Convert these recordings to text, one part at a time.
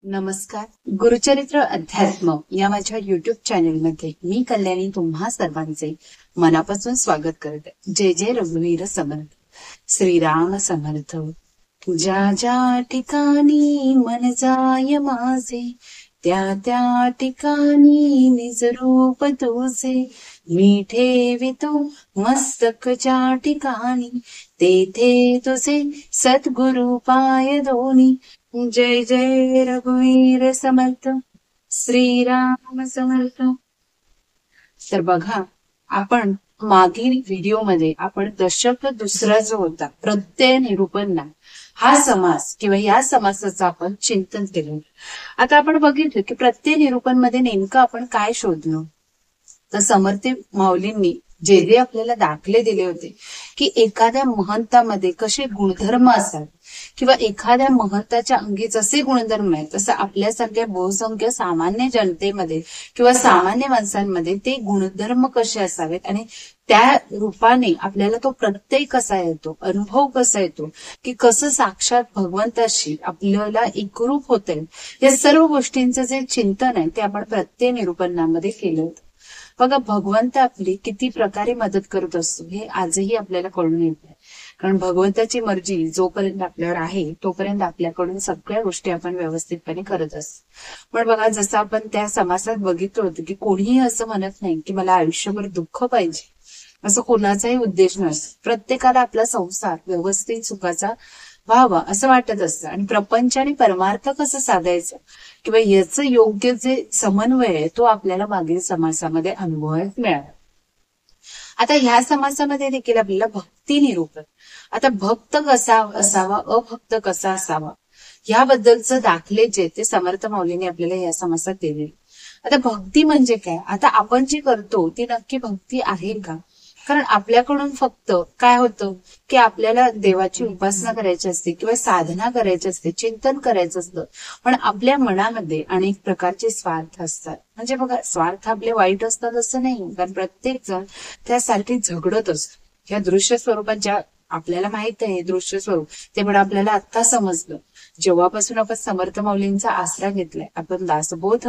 नमस्कार. गुरुचरित्र अध्यात्म या माझ्या युट्यूब चॅनेलमध्ये मी कल्याणी तुम्हा सर्वांचे मनापासून स्वागत करते. जय जय रघुवीर समर्थ. श्रीराम समर्थ. ज्या ज्या ठिकाणी मन जाय माझे त्या त्या ठिकाणी निज रूप तुझे मी ठेवितो मस्तक ज्या ठिकाणी तेथे तुझे सद्गुरु पाय दोन्ही. जय जय रघुवीर समर्थ. श्रीराम समर्थ. तर बघा, आपण मागील व्हिडिओमध्ये आपण दशक दुसरा जो होता प्रत्यय निरूपण हा समास किंवा या समासाचं आपण चिंतन केलं. आता आपण बघितलं की प्रत्यय निरूपण मध्ये नेमकं आपण काय शोधलो. तर समर्थ माऊलींनी जे जे आपल्याला दाखले दिले होते की एखाद्या महंतामध्ये कसे गुणधर्म असतात किंवा एखाद्या महंताच्या अंगी जसे गुणधर्म आहेत तसं आपल्यासारख्या बहुसंख्य सामान्य जनतेमध्ये किंवा सामान्य माणसांमध्ये ते गुणधर्म कसे असावेत आणि त्या रूपाने आपल्याला तो प्रत्यय कसा येतो, अनुभव कसा येतो, की कसं साक्षात भगवंताशी आपल्याला एकरूप होते, या सर्व गोष्टींचं जे चिंतन आहे ते आपण प्रत्यय निरूपणामध्ये केलं होतं. बघा, भगवंत आपली किती प्रकारे मदत करत असतो हे आजही आपल्याला कळून येत. कारण भगवंताची मर्जी जोपर्यंत आपल्यावर आहे तोपर्यंत आपल्याकडून सगळ्या गोष्टी आपण व्यवस्थितपणे करत असतो. पण बघा, जसं आपण त्या समासात बघितलं होतं की कोणीही असं म्हणत नाही की मला आयुष्यभर दुःख पाहिजे, असं कोणाचाही उद्देश नसतो. प्रत्येकाला आपला संसार व्यवस्थित सुखाचा व्हावा असं वाटत असतं आणि प्रपंच आणि परमार्थ कसं साधायचं किंवा याचं योग्य जे समन्वय आहे तो आपल्याला मागील समासामध्ये अनुभवायला मिळाला. आता ह्या समासामध्ये देखील आपल्याला भक्ती निरूपण, आता भक्त कसा असावा, अभक्त कसा असावा याबद्दलचं दाखले जे ते समर्थ माऊलीने आपल्याला या समासात दिले. आता भक्ती म्हणजे काय, आता आपण जी करतो ती नक्की भक्ती आहे का. कारण आपल्याकडून फक्त काय होतं की आपल्याला देवाची उपासना करायची असते किंवा साधना करायची असते, चिंतन करायचं असतं, पण आपल्या मनामध्ये अनेक प्रकारचे स्वार्थ असतात. म्हणजे बघा, स्वार्थ आपले वाईट असतात असं नाही, कारण प्रत्येक जण त्यासाठी झगडत असतो. ह्या दृश्य स्वरूपात ज्या आपल्याला माहित आहे दृश्य स्वरूप ते पण आपल्याला आत्ता समजलं जेव्हापासून आपण समर्थ माऊलींचा आसरा घेतलाय, आपण दासबोध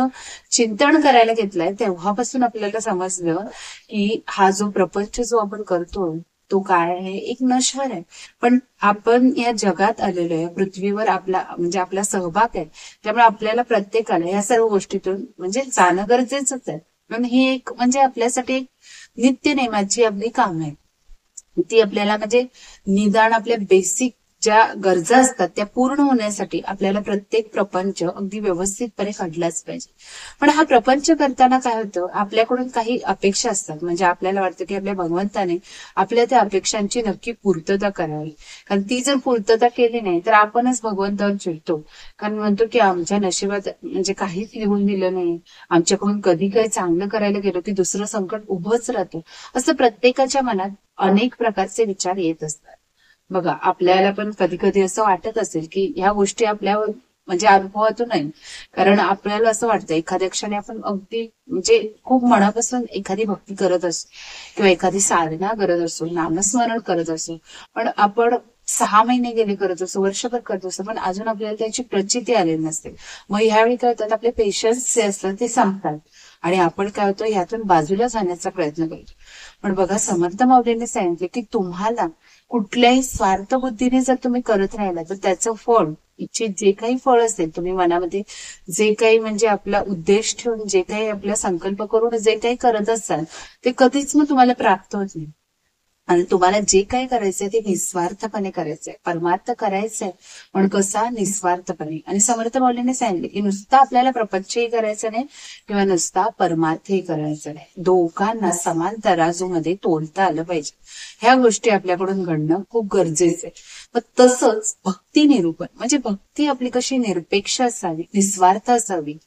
चिंतन करायला घेतलाय, तेव्हापासून आपल्याला समजलं की हा जो प्रपंच जो आपण करतो तो काय आहे, एक नश्वर आहे. पण आपण या जगात आलेलो आहे, पृथ्वीवर आपला आपला सहभाग आहे, त्यामुळे आपल्याला प्रत्येकाला या सर्व गोष्टीतून म्हणजे जाणं गरजेचंच आहे. पण ही एक म्हणजे आपल्यासाठी एक नित्य नेमाची आपली काम आहे. ती आपल्याला म्हणजे निदान आपल्या बेसिक ज्या गरजा असतात त्या पूर्ण होण्यासाठी आपल्याला प्रत्येक प्रपंच अगदी व्यवस्थितपणे काढलाच पाहिजे. पण हा प्रपंच करताना काय होतं, आपल्याकडून काही अपेक्षा असतात. म्हणजे आपल्याला वाटतं की आपल्या भगवंताने आपल्या त्या अपेक्षांची नक्की पूर्तता करावी. कारण ती जर पूर्तता केली नाही तर आपणच भगवंतावर चिडतो. कारण म्हणतो की आमच्या नशिबात म्हणजे काहीच लिहून दिलं नाही, आमच्याकडून कधी काही चांगलं करायला गेलो की दुसरं संकट उभंच राहतं. असं प्रत्येकाच्या मनात अनेक प्रकारचे विचार येत असतात. बघा, आपल्याला पण कधी कधी असं वाटत असेल की ह्या गोष्टी आपल्यावर म्हणजे अनुभवातून नाही. कारण आपल्याला असं वाटतं एखाद्या क्षणी आपण अगदी म्हणजे खूप मनापासून एखादी भक्ती करत असतो किंवा एखादी साधना करत असतो, नामस्मरण करत असतो, पण आपण 6 महिने गेले करत असतो, वर्षभर करत असतो, पण अजून आपल्याला त्याची प्रचिती आलेली नसते. मग ह्यावेळी काय होतात, आपले पेशन्स जे असतात ते संपतात आणि आपण काय होतं ह्यातून बाजूला जाण्याचा प्रयत्न करतो. पण बघा, समर्थ माऊलीने सांगितले की तुम्हाला कुठल्याही स्वार्थ बुद्धीने जर तुम्ही करत राहिला तर त्याचं फळ, इच्छित जे काही फळ असेल, तुम्ही मनामध्ये जे काही म्हणजे आपला उद्देश ठेवून जे काही आपला संकल्प करून जे काही करत असाल ते कधीच मग तुम्हाला प्राप्त होत नाही. आणि तुम्हाला जे काही करायचंय ते निस्वार्थपणे करायचंय, परमार्थ करायचंय, पण कसा, निस्वार्थपणे. आणि समर्थ माऊलीने सांगितले की नुसता आपल्याला प्रपंचही करायचं नाही किंवा नुसता परमार्थही करायचं नाही, दोघांना समान तराजूमध्ये तोलता आलं पाहिजे. ह्या गोष्टी आपल्याकडून घडणं खूप गरजेचं आहे. मग तसंच भक्ती निरूपण म्हणजे भक्ती आपली कशी निरपेक्ष असावी, निस्वार्थ असावी,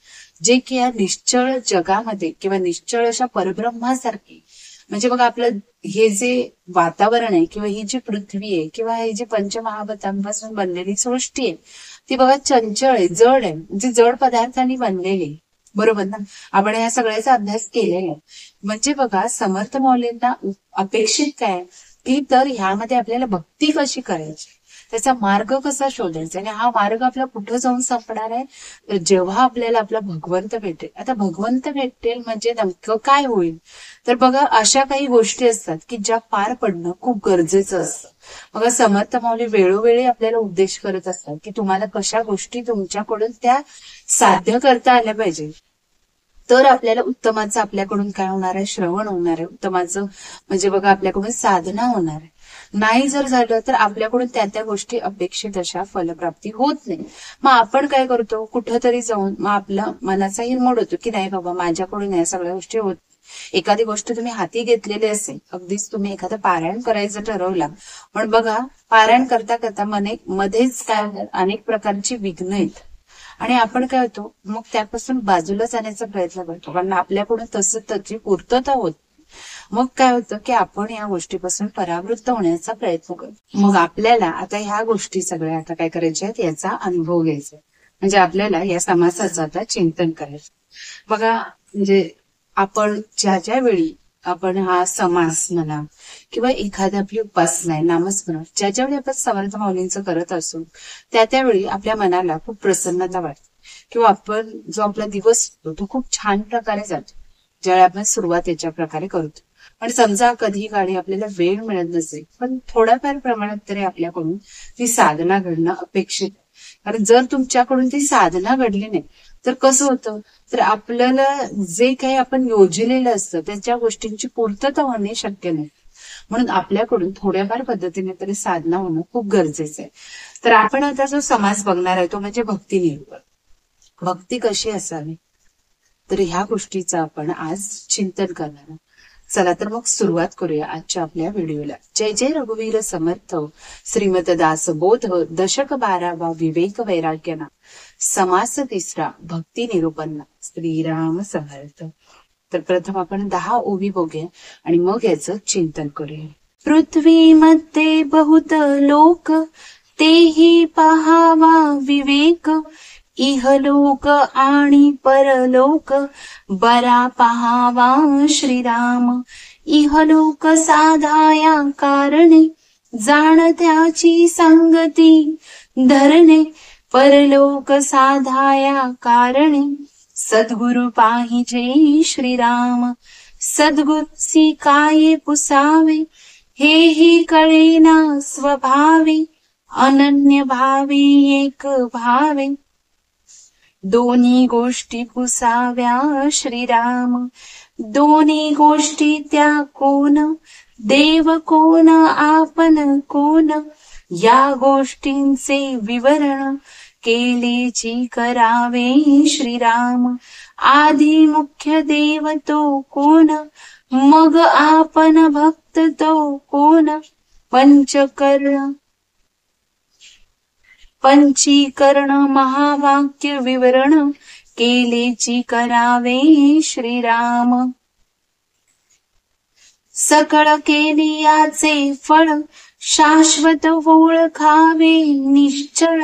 जे की या निश्चळ जगामध्ये किंवा निश्चळ अशा परब्रह्मासारखी. म्हणजे बघा, आपलं हे जे वातावरण आहे किंवा ही जी पृथ्वी आहे किंवा ही जी पंचमहाभूतांपासून बनलेली सृष्टी आहे ती बघा चंचल आहे, जड आहे, म्हणजे जड पदार्थांनी बनलेली, बरोबर ना. आपण या सगळ्याचा अभ्यास केलेला आहे. म्हणजे बघा, समर्थ मौल्यांना अपेक्षित काय की तर ह्यामध्ये आपल्याला भक्ती कशी करायची. त्याचा मार्ग कसा शोधायचा आणि हा मार्ग आपला कुठं जाऊन संपणार आहे, तर जेव्हा आपल्याला आपला भगवंत भेटेल. आता भगवंत भेटेल म्हणजे नेमकं काय होईल, तर बघा अशा काही गोष्टी असतात की ज्या पार पडणं खूप गरजेचं असतं. बघा समर्थ माऊली वेळोवेळी आपल्याला उपदेश करत असतात की तुम्हाला कशा गोष्टी तुमच्याकडून त्या साध्य करता आल्या पाहिजे, तर आपल्याला उत्तमाचं आपल्याकडून काय होणार आहे, श्रवण होणार आहे. उत्तमाचं म्हणजे बघा आपल्याकडून साधना होणार आहे. नाही जर झालं तर आपल्याकडून त्या गोष्टी अपेक्षित अशा फलप्राप्ती होत नाही. मग आपण काय करतो, कुठंतरी जाऊन मग आपला मनाचाही मोड होतो की नाही बाबा माझ्याकडून या सगळ्या गोष्टी होत. एखादी गोष्ट तुम्ही हाती घेतलेली असेल, अगदीच तुम्ही एखादं पारायण करायचं ठरवलं, पण बघा पारायण करता करता मध्येच काय होणार, अनेक प्रकारची विघ्न येतात आणि आपण काय होतो मग त्यापासून बाजूला जाण्याचा प्रयत्न करतो, कारण आपल्याकडून तसं त्याची पूर्तता होत. मग काय होतं की आपण या गोष्टीपासून परावृत्त होण्याचा प्रयत्न करतो. मग आपल्याला आता ह्या गोष्टी सगळ्या आता काय करायच्या आहेत, याचा अनुभव घ्यायचा, म्हणजे आपल्याला या समासाचं आता चिंतन करायचं. बघा म्हणजे आपण ज्या वेळी आपण हा समास म्हणा किंवा एखाद्या आपली उपासना आहे, नामस्मरण, ज्यावेळी आपण समर्थ माऊलींचं करत असू त्यावेळी आपल्या मनाला खूप प्रसन्नता वाटते किंवा आपण जो आपला दिवस असतो तो खूप छान प्रकारे जातो ज्यावेळी आपण सुरुवात याच्या प्रकारे करतो. पण समजा कधी काळी आपल्याला वेळ मिळत नसेल, पण थोड्याफार प्रमाणात तरी आपल्याकडून ती साधना घडणं अपेक्षित आहे. कारण जर तुमच्याकडून ती साधना घडली नाही तर कसं होतं, तर आपल्याला जे काही आपण योजलेलं असतं त्याच्या गोष्टींची पूर्तता होणे शक्य नाही. म्हणून आपल्याकडून थोड्याफार पद्धतीने तरी साधना होणं खूप गरजेचं आहे. तर आपण आता जो समास बघणार आहे तो म्हणजे भक्ती निर्भर. भक्ती कशी असावी, तर ह्या गोष्टीचं आपण आज चिंतन करणार आहोत. चला तर मग सुरुवात करूया आजच्या आपल्या व्हिडिओला. जय जय रघुवीर समर्थ. श्रीमत दास बोध दशक 12 विवेक वैराग्यना. समास तिसरा भक्ती निरूपणना. श्रीराम समर्थ. तर प्रथम आपण 10 ओवी बघूया आणि मग याचं चिंतन करूया. पृथ्वी मध्ये बहुत लोक, तेही पहावा विवेक. इहलोक आणि परलोक, बरा पहावा श्रीराम. इहलोक साधाया कारणे, जाण त्याची संगती धरणे. परलोक साधाया कारणे, सद्गुरु पाहिजे श्रीराम. सद्गुरुसी काय पुसावे, हेही कळेना स्वभावे. अनन्य भावी एक भावे, दोन्ही गोष्टी पुसाव्या श्रीराम. दोन्ही गोष्टी त्या कोण, देव कोण आपण कोण. या गोष्टींचे विवरण केलेची करावे श्रीराम. आधी मुख्य देव तो कोण, मग आपण भक्त तो कोण. पंचीकरण महावाक्य विवरण केलेची करावे श्रीराम. सकळ केली याचे फळ, शाश्वत ओळखावे निश्चळ.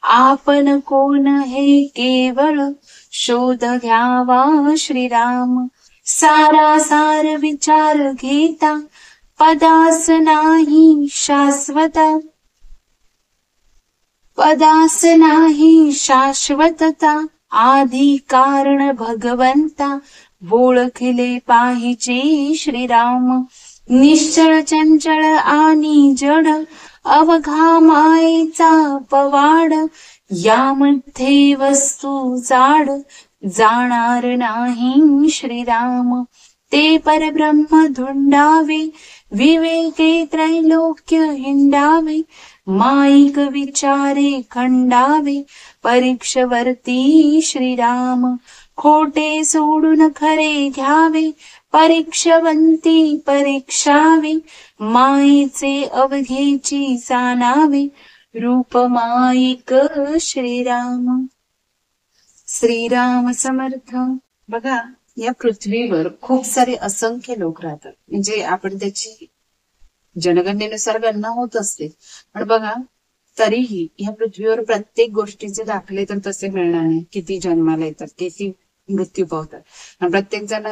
आपण कोण हे केवळ, शोध घ्यावा श्रीराम. सारासार विचार घेता, पदास नाही शाश्वता. पदास नाही शाश्वतता, आधी कारण भगवंता. ओळखले पाहिजे श्रीराम. निश्चळ चंचळ आणि जड, अवघा मायेचा पवाड. यामध्ये वस्तू जाड, जाणार नाही श्रीराम. ते परब्रह्म धुंडावे, विवेके त्रैलोक्य हिंडावे. माईक विचारे खंडावे, परीक्षवर्ती श्रीराम. खोटे सोडून खरे घ्यावे, परीक्षवंती परीक्षावे. मायेचे अवघेची जाणावे, रूप माईक श्रीराम. श्रीराम समर्थ. बघा या पृथ्वीवर खूप सारे असंख्य लोक राहतात, म्हणजे आपण त्याची जनगणनेनुसार गणना होत असते, पण बघा तरीही या पृथ्वीवर प्रत्येक गोष्टीचे दाखले तर तसे मिळणार नाही. किती जन्माला येतात, किती मृत्यू पावतात, आणि प्रत्येक जण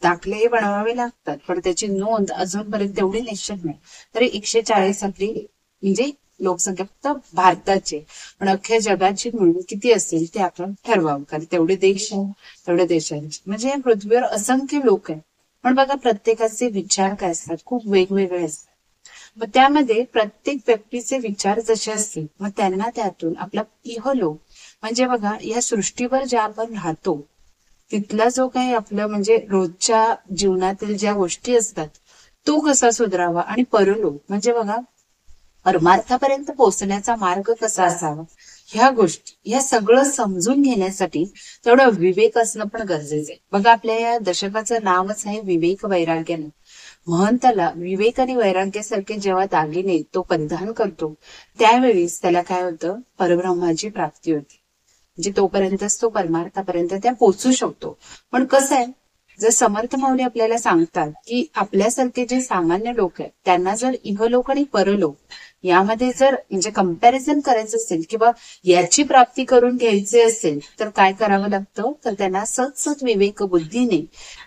दाखलेही बनवावे लागतात, पण त्याची नोंद अजूनपर्यंत तेवढी निश्चित नाही. तरी 140 आपली म्हणजे लोकसंख्या फक्त भारताची, पण अख्ख्या जगाची मिळून किती असेल ते आपण ठरवावं, कारण तेवढे देश आहे, तेवढ्या देशांचे म्हणजे या पृथ्वीवर असंख्य लोक आहेत. पण बघा प्रत्येकाचे विचार काय असतात, खूप वेगवेगळे असतात. मग त्यामध्ये प्रत्येक व्यक्तीचे विचार जसे असतील, मग त्यांना त्यातून आपला इहलोक म्हणजे बघा या सृष्टीवर ज्या आपण राहतो तिथला जो काही आपलं म्हणजे रोजच्या जीवनातील ज्या गोष्टी असतात तो कसा सुधारावा, आणि परलोक म्हणजे बघा परमार्थापर्यंत पोहोचण्याचा मार्ग कसा असावा, ह्या गोष्टी या सगळं समजून घेण्यासाठी तेवढं विवेक असणं पण गरजेचं आहे. बघा आपल्या या दशकाचं नावच आहे विवेक वैराग्यानं. महंताला विवेक आणि वैराग्यासारखे जेव्हा दागिने तो परिधान करतो त्यावेळीच त्याला काय होतं, परब्रह्माची प्राप्ती होती. म्हणजे तोपर्यंतच तो परमार्थापर्यंत त्या पोहोचू शकतो. पण कसं आहे, जर समर्थ माऊली आपल्याला सांगतात की आपल्यासारखे जे सामान्य लोक आहेत त्यांना जर इहलोक आणि परलोक यामध्ये जर म्हणजे कंपॅरिझन करायचं असेल किंवा याची प्राप्ती करून घ्यायची असेल तर काय करावं लागतं, तर त्यांना सतसत विवेक बुद्धीने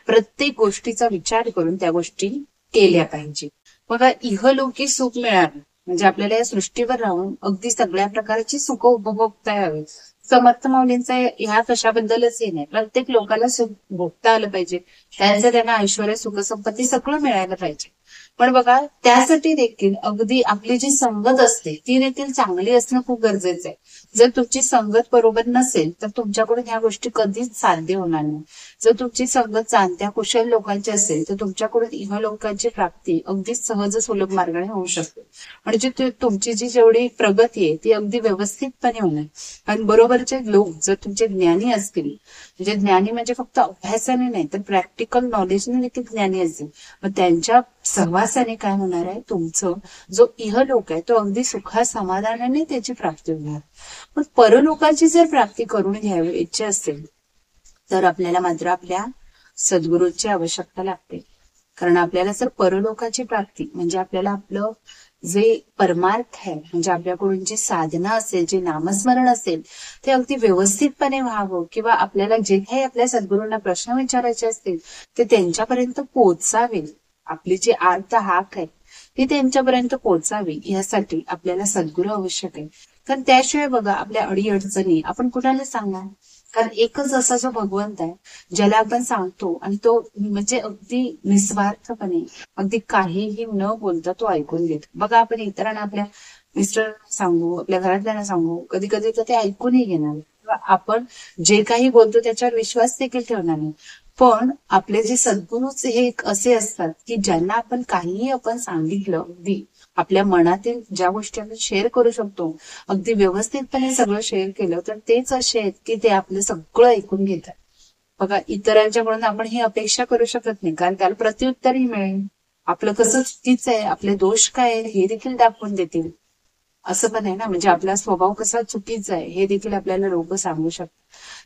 प्रत्येक गोष्टीचा विचार करून त्या गोष्टी केल्या पाहिजे. बघा इहलोकी सुख मिळालं म्हणजे आपल्याला या सृष्टीवर राहून अगदी सगळ्या प्रकारची सुख उपभोगता यावी. समर्थ माऊलींचा ह्या कशाबद्दलच हे नाही, प्रत्येक लोकांना सुख भोगता आलं पाहिजे, त्यांचं त्यांना ऐश्वर सुख संपत्ती सगळं मिळायला पाहिजे. पण बघा त्यासाठी देखील अगदी आपली जी संगत असते ती देखील चांगली असणं खूप गरजेचं आहे. जर तुमची संगत बरोबर नसेल तर तुमच्याकडून ह्या गोष्टी कधीच साध्य होणार नाही. जर तुमची संगत जाणत्या कुशल लोकांची असेल तर तुमच्याकडून इहलोकांची प्राप्ती अगदी सहज सुलभ मार्गाने होऊ शकते. म्हणजे तुमची जी जेवढी प्रगती आहे ती अगदी व्यवस्थितपणे होणार. आणि बरोबरचे लोक जर तुमचे ज्ञानी असतील, म्हणजे ज्ञानी म्हणजे फक्त अभ्यासाने नाही तर प्रॅक्टिकल नॉलेजने देखील ज्ञानी असतील, मग त्यांच्या सहवासाने काय होणार आहे, तुमचं जो इहलोक आहे तो अगदी सुखा समाधानाने त्याची प्राप्ती होणार. पण परलोकाची जर प्राप्ती करून घ्यायची असेल तर आपल्याला मात्र आपल्या सद्गुरूची आवश्यकता लागते. कारण आपल्याला जर परलोकाची प्राप्ती म्हणजे आपल्याला आपलं जे परमार्थ आहे म्हणजे आपल्याकडून जी साधना असेल, जे नामस्मरण असेल ते अगदी व्यवस्थितपणे व्हावं, किंवा आपल्याला जे काही आपल्या सद्गुरूंना प्रश्न विचारायचे असतील ते त्यांच्यापर्यंत पोहोचावे, आपली जी आर्त हाक आहे ती त्यांच्यापर्यंत पोहोचावी, यासाठी आपल्याला सद्गुरू आवश्यक आहे. कारण त्याशिवाय बघा आपल्या अडीअडचणी आपण कुणाला सांगणार, कारण एकच असा जो भगवंत आहे ज्याला आपण सांगतो आणि तो म्हणजे अगदी निस्वार्थपणे अगदी काहीही न बोलता तो ऐकून घेतो. बघा आपण इतरांना आपल्या मिस्टर सांगू, आपल्या घरातल्यांना सांगू, कधी कधी तर ते ऐकूनही घेणार, किंवा आपण जे काही बोलतो त्याच्यावर विश्वास देखील ठेवणार नाही. पण आपले जे सद्गुरूच हे एक असे असतात की ज्यांना आपण काहीही आपण सांगितलं, अगदी आपल्या मनातील ज्या गोष्टी आपण शेअर करू शकतो अगदी व्यवस्थितपणे सगळं शेअर केलं तर तेच असे आहेत की ते आपलं सगळं ऐकून घेतात. बघा इतरांच्याकडून आपण ही अपेक्षा करू शकत नाही, कारण त्याला प्रत्युत्तरही मिळेल, आपलं कसं चुकीचं आहे, आपले दोष काय आहे हे देखील दाखवून देतील. असं पण आहे ना, म्हणजे आपला स्वभाव कसा चुकीचा आहे हे देखील आपल्याला लोक सांगू शकतात.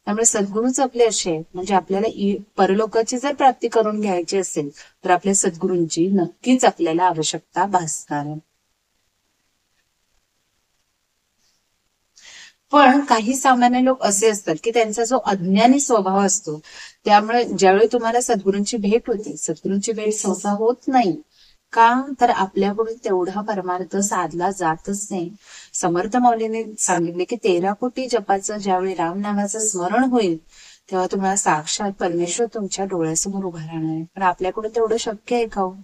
त्यामुळे सद्गुरूच आपले असे आहेत, म्हणजे आपल्याला परलोकाची जर प्राप्ती करून घ्यायची असेल तर आपल्या सद्गुरूंची नक्कीच आपल्याला आवश्यकता भासणार आहे. पण काही सामान्य लोक असे असतात की त्यांचा जो अज्ञानी स्वभाव असतो, त्यामुळे ज्यावेळी तुम्हाला सद्गुरूंची भेट होते, सद्गुरूंची भेट सहसा होत नाही. का, तर आपल्याकडून तेवढा परमार्थ साधला जातच नाही. समर्थ माऊलीने सांगितले की 13 कोटी जपाचं ज्यावेळी राम नामाचं स्मरण होईल तेव्हा तुम्हाला साक्षात परमेश्वर तुमच्या डोळ्यासमोर उभा राहणार आहे. पण आपल्याकडून तेवढं शक्य आहे का हो?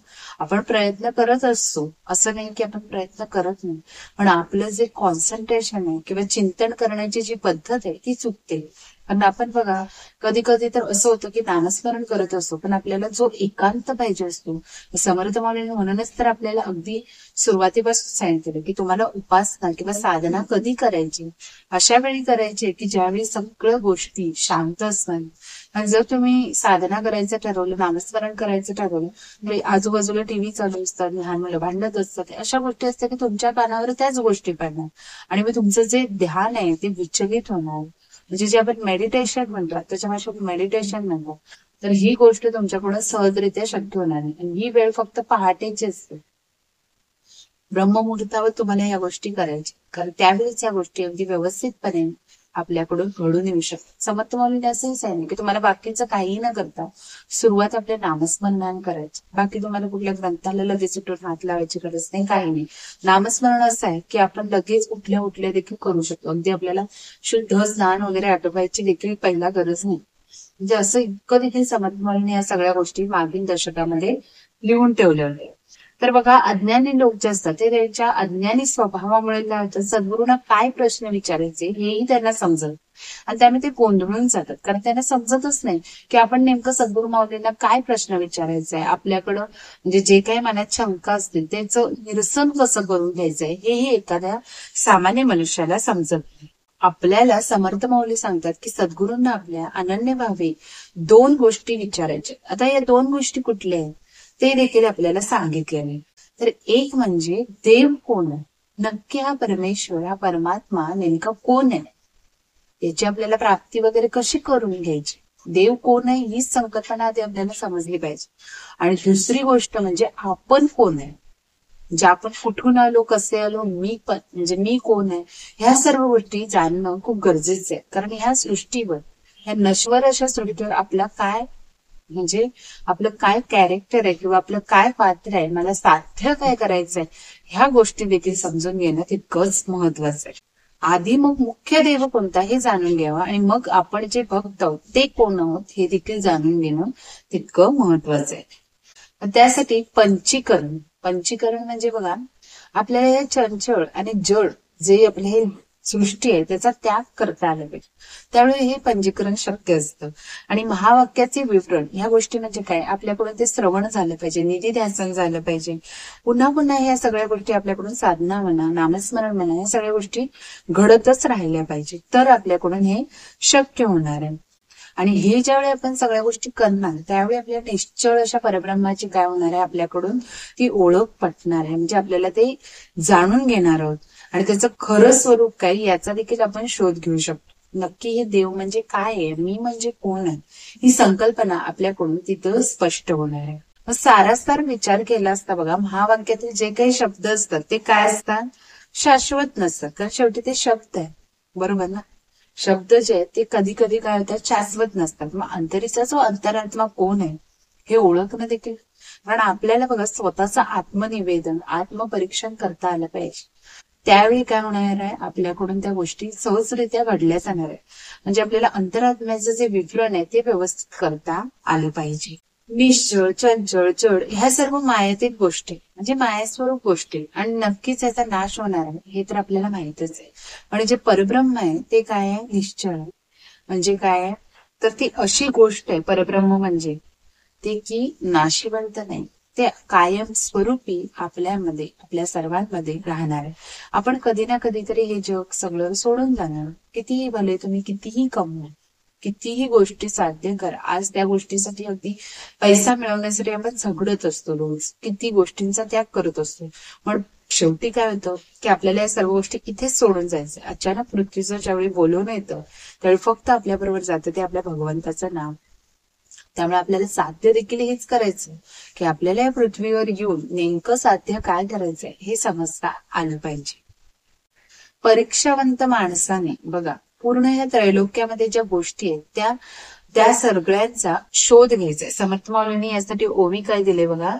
आपण प्रयत्न करत असतो, असं नाही की आपण प्रयत्न करत नाही, पण आपलं जे कॉन्सन्ट्रेशन आहे किंवा चिंतन करण्याची जी पद्धत आहे ती चुकते. कारण आपण बघा कधी कधी तर असं होतं की नामस्मरण करत असतो पण आपल्याला जो एकांत पाहिजे असतो, समर्थ माऊलीने म्हणूनच तर आपल्याला अगदी सुरुवातीपासून सांगितलं की तुम्हाला उपासना किंवा साधना कधी करायची, अशा वेळी करायची की ज्यावेळी सगळ्या गोष्टी शांत असतात. आणि जर तुम्ही साधना करायचं ठरवलं, नामस्मरण करायचं ठरवलं, म्हणजे आजूबाजूला टीव्ही चालू असतात, लहान मुलं भांडत असतात, अशा गोष्टी असतात की तुमच्या कानावर त्याच गोष्टी पडणार आणि मग तुमचं जे ध्यान आहे ते विचलित होणार. म्हणजे जे आपण मेडिटेशन म्हणतात त्याच्या भाषेत मेडिटेशन म्हणतात, तर ही गोष्ट तुमच्याकडून सहजरित्या शक्य होणार नाही. आणि ही वेळ फक्त पहाटेची असते, ब्रह्ममुहूर्तावर तुम्हाला या गोष्टी करायच्या, कारण त्यावेळेस या गोष्टी अगदी व्यवस्थितपणे आपल्याकडून घडून येऊ शकतात. समर्थ माऊलीने असंही सांगितलं की तुम्हाला बाकीचं काही न करता सुरुवात आपल्या नामस्मरणाने करायची. बाकी तुम्हाला कुठल्या ग्रंथाला लगेच उठून हात लावायची गरज नाही, काही नाही. नामस्मरण असं आहे की आपण लगेच उठल्या उठल्या देखील करू शकतो. अगदी आपल्याला शुद्ध स्नान वगैरे आटोपायची देखील पहिला गरज नाही. म्हणजे असं इतकं देखील समर्थ माऊलीने या सगळ्या गोष्टी मागील दशकामध्ये लिहून ठेवल्या होत्या. तर बघा, अज्ञानी लोक जे असतात ते त्यांच्या अज्ञानी स्वभावामुळे काय होतं, सद्गुरूंना काय प्रश्न विचारायचे हेही त्यांना समजत आणि त्यामुळे ते गोंधळून जातात. कारण त्यांना समजतच नाही की आपण नेमकं सद्गुरू माऊलींना काय प्रश्न विचारायचा आहे, आपल्याकडं म्हणजे जे काही मनात शंका असतील त्याचं निरसन कसं करून घ्यायचंय हेही एखाद्या सामान्य मनुष्याला समजत नाही. आपल्याला समर्थ माऊली सांगतात की सद्गुरूंना आपल्या अनन्य भावे 2 गोष्टी विचारायच्या. आता या 2 गोष्टी कुठल्या आहेत ते देखील आपल्याला सांगितलेले. तर एक म्हणजे देव कोण आहे, नक्की हा परमेश्वर, हा परमात्मा नेमका कोण आहे, याची आपल्याला प्राप्ती वगैरे कशी करून घ्यायची, देव कोण आहे ही संकल्पना आधी आपल्याला समजली पाहिजे. आणि दुसरी गोष्ट म्हणजे आपण कोण आहे, म्हणजे आपण कुठून आलो, कसे आलो, मी पण म्हणजे मी कोण आहे, ह्या सर्व गोष्टी जाणणं खूप गरजेचं आहे. कारण ह्या सृष्टीवर, ह्या नश्वर अशा सृष्टीवर आपला काय म्हणजे आपलं काय कॅरेक्टर आहे किंवा आपलं काय पात्र आहे, मला साध्य काय करायचंय, ह्या गोष्टी देखील समजून घेणं तितकंच महत्वाचं आहे. आधी मग मुख्य देव कोणता हे जाणून घ्यावं आणि मग आपण जे भक्त आहोत ते कोण आहोत हे देखील जाणून घेणं तितकं महत्वाचं आहे. त्यासाठी पंचीकरण म्हणजे बघा, आपल्याला हे चंचल आणि जड जे आपले हे सृष्टी आहे त्याचा त्याग करता आला पाहिजे. त्यामुळे हे पंचीकरण शक्य असतं. आणि महावाक्याचे विवरण ह्या गोष्टी म्हणजे काय, आपल्याकडून ते श्रवण झालं पाहिजे, निधिध्यासन झालं पाहिजे. पुन्हा पुन्हा ह्या सगळ्या गोष्टी आपल्याकडून साधना म्हणा, नामस्मरण म्हणा, या सगळ्या गोष्टी घडतच राहिल्या पाहिजे, तर आपल्याकडून हे शक्य होणार आहे. आणि हे ज्यावेळी आपण सगळ्या गोष्टी करणार त्यावेळी आपल्या निश्चळ अशा परब्रह्माची काय होणार आहे, आपल्याकडून ती ओळख पटणार आहे. म्हणजे आपल्याला ते जाणून घेणार आहोत आणि त्याचं खरं स्वरूप काय याचा देखील आपण शोध घेऊ शकतो. नक्की हे देव म्हणजे काय आहे, मी म्हणजे कोण आहे, ही संकल्पना आपल्याकडून तिथं स्पष्ट होणार आहे. मग सारासार विचार केला असता बघा, महावाक्यातील जे काही शब्द असतात ते काय असतात, शाश्वत नसतात. कारण शेवटी ते शब्द आहे, बरोबर ना. शब्द जे आहेत ते कधी कधी काय होतात, शाश्वत नसतात. मग अंतरीचा जो अंतरात्मा कोण आहे हे ओळखणं देखील, कारण आपल्याला बघा स्वतःचं आत्मनिवेदन, आत्मपरीक्षण करता आलं पाहिजे. त्यावेळी काय होणार आहे, आपल्याकडून त्या गोष्टी सहजरित्या घडल्या जाणार आहे. म्हणजे आपल्याला अंतरात्म्याचं जे विवरण आहे ते व्यवस्थित करता आलं पाहिजे. निश्चळ, चंचळ, जड ह्या सर्व मायातीत गोष्टी म्हणजे मायास्वरूप गोष्टी आणि नक्कीच याचा नाश होणार आहे हे तर आपल्याला माहितच आहे. आणि जे परब्रह्म आहे ते काय आहे, निश्चळ आहे. म्हणजे काय आहे, तर ती अशी गोष्ट आहे परब्रह्म म्हणजे ते की नाशिवंत नाही, ते कायम स्वरूपी आपल्यामध्ये, आपल्या सर्वांमध्ये राहणार आहे. आपण कधी ना कधीतरी हे जग सगळं सोडून जाणार. कितीही भले तुम्ही कितीही कमवा, कितीही गोष्टी साध्य करा, आज त्या गोष्टीसाठी अगदी पैसा मिळवण्यासाठी आपण झगडत असतो, रोज किती गोष्टींचा त्याग करत असतो. पण शेवटी काय होतं की आपल्याला या सर्व गोष्टी इथेच सोडून जायचं. अचानक मृत्यूचं ज्यावेळी बोलवून येतं त्यावेळी फक्त आपल्या बरोबर जातं ते आपल्या भगवंताचं नाव. त्यामुळे आपल्याला साध्य देखील हेच करायचं की आपल्याला या पृथ्वीवर येऊन नेमकं साध्य काय करायचंय हे समजता आलं पाहिजे. परीक्षावंत माणसाने बघा पूर्ण ह्या त्रैलोक्यामध्ये ज्या गोष्टी आहेत त्या सगळ्यांचा शोध घ्यायचा. समर्थ माऊलींनी यासाठी ओवी काय दिले बघा,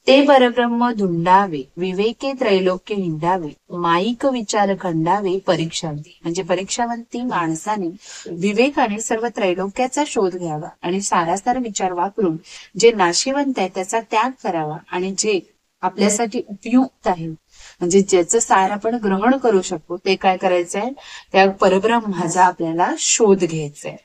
ते परब्रह्म धुंडावे, विवेके त्रैलोक्य हिंडावे, माईक विचार खंडावे परीक्षावंती. म्हणजे परीक्षावंती माणसाने विवेकाने सर्व त्रैलोक्याचा शोध घ्यावा आणि सारासार विचार वापरून जे नाशिवंत आहे त्याचा त्याग करावा आणि जे आपल्यासाठी उपयुक्त आहे म्हणजे ज्याचं सार आपण ग्रहण करू शकतो ते काय करायचंय, त्या परब्रह्माचा आपल्याला शोध घ्यायचाय.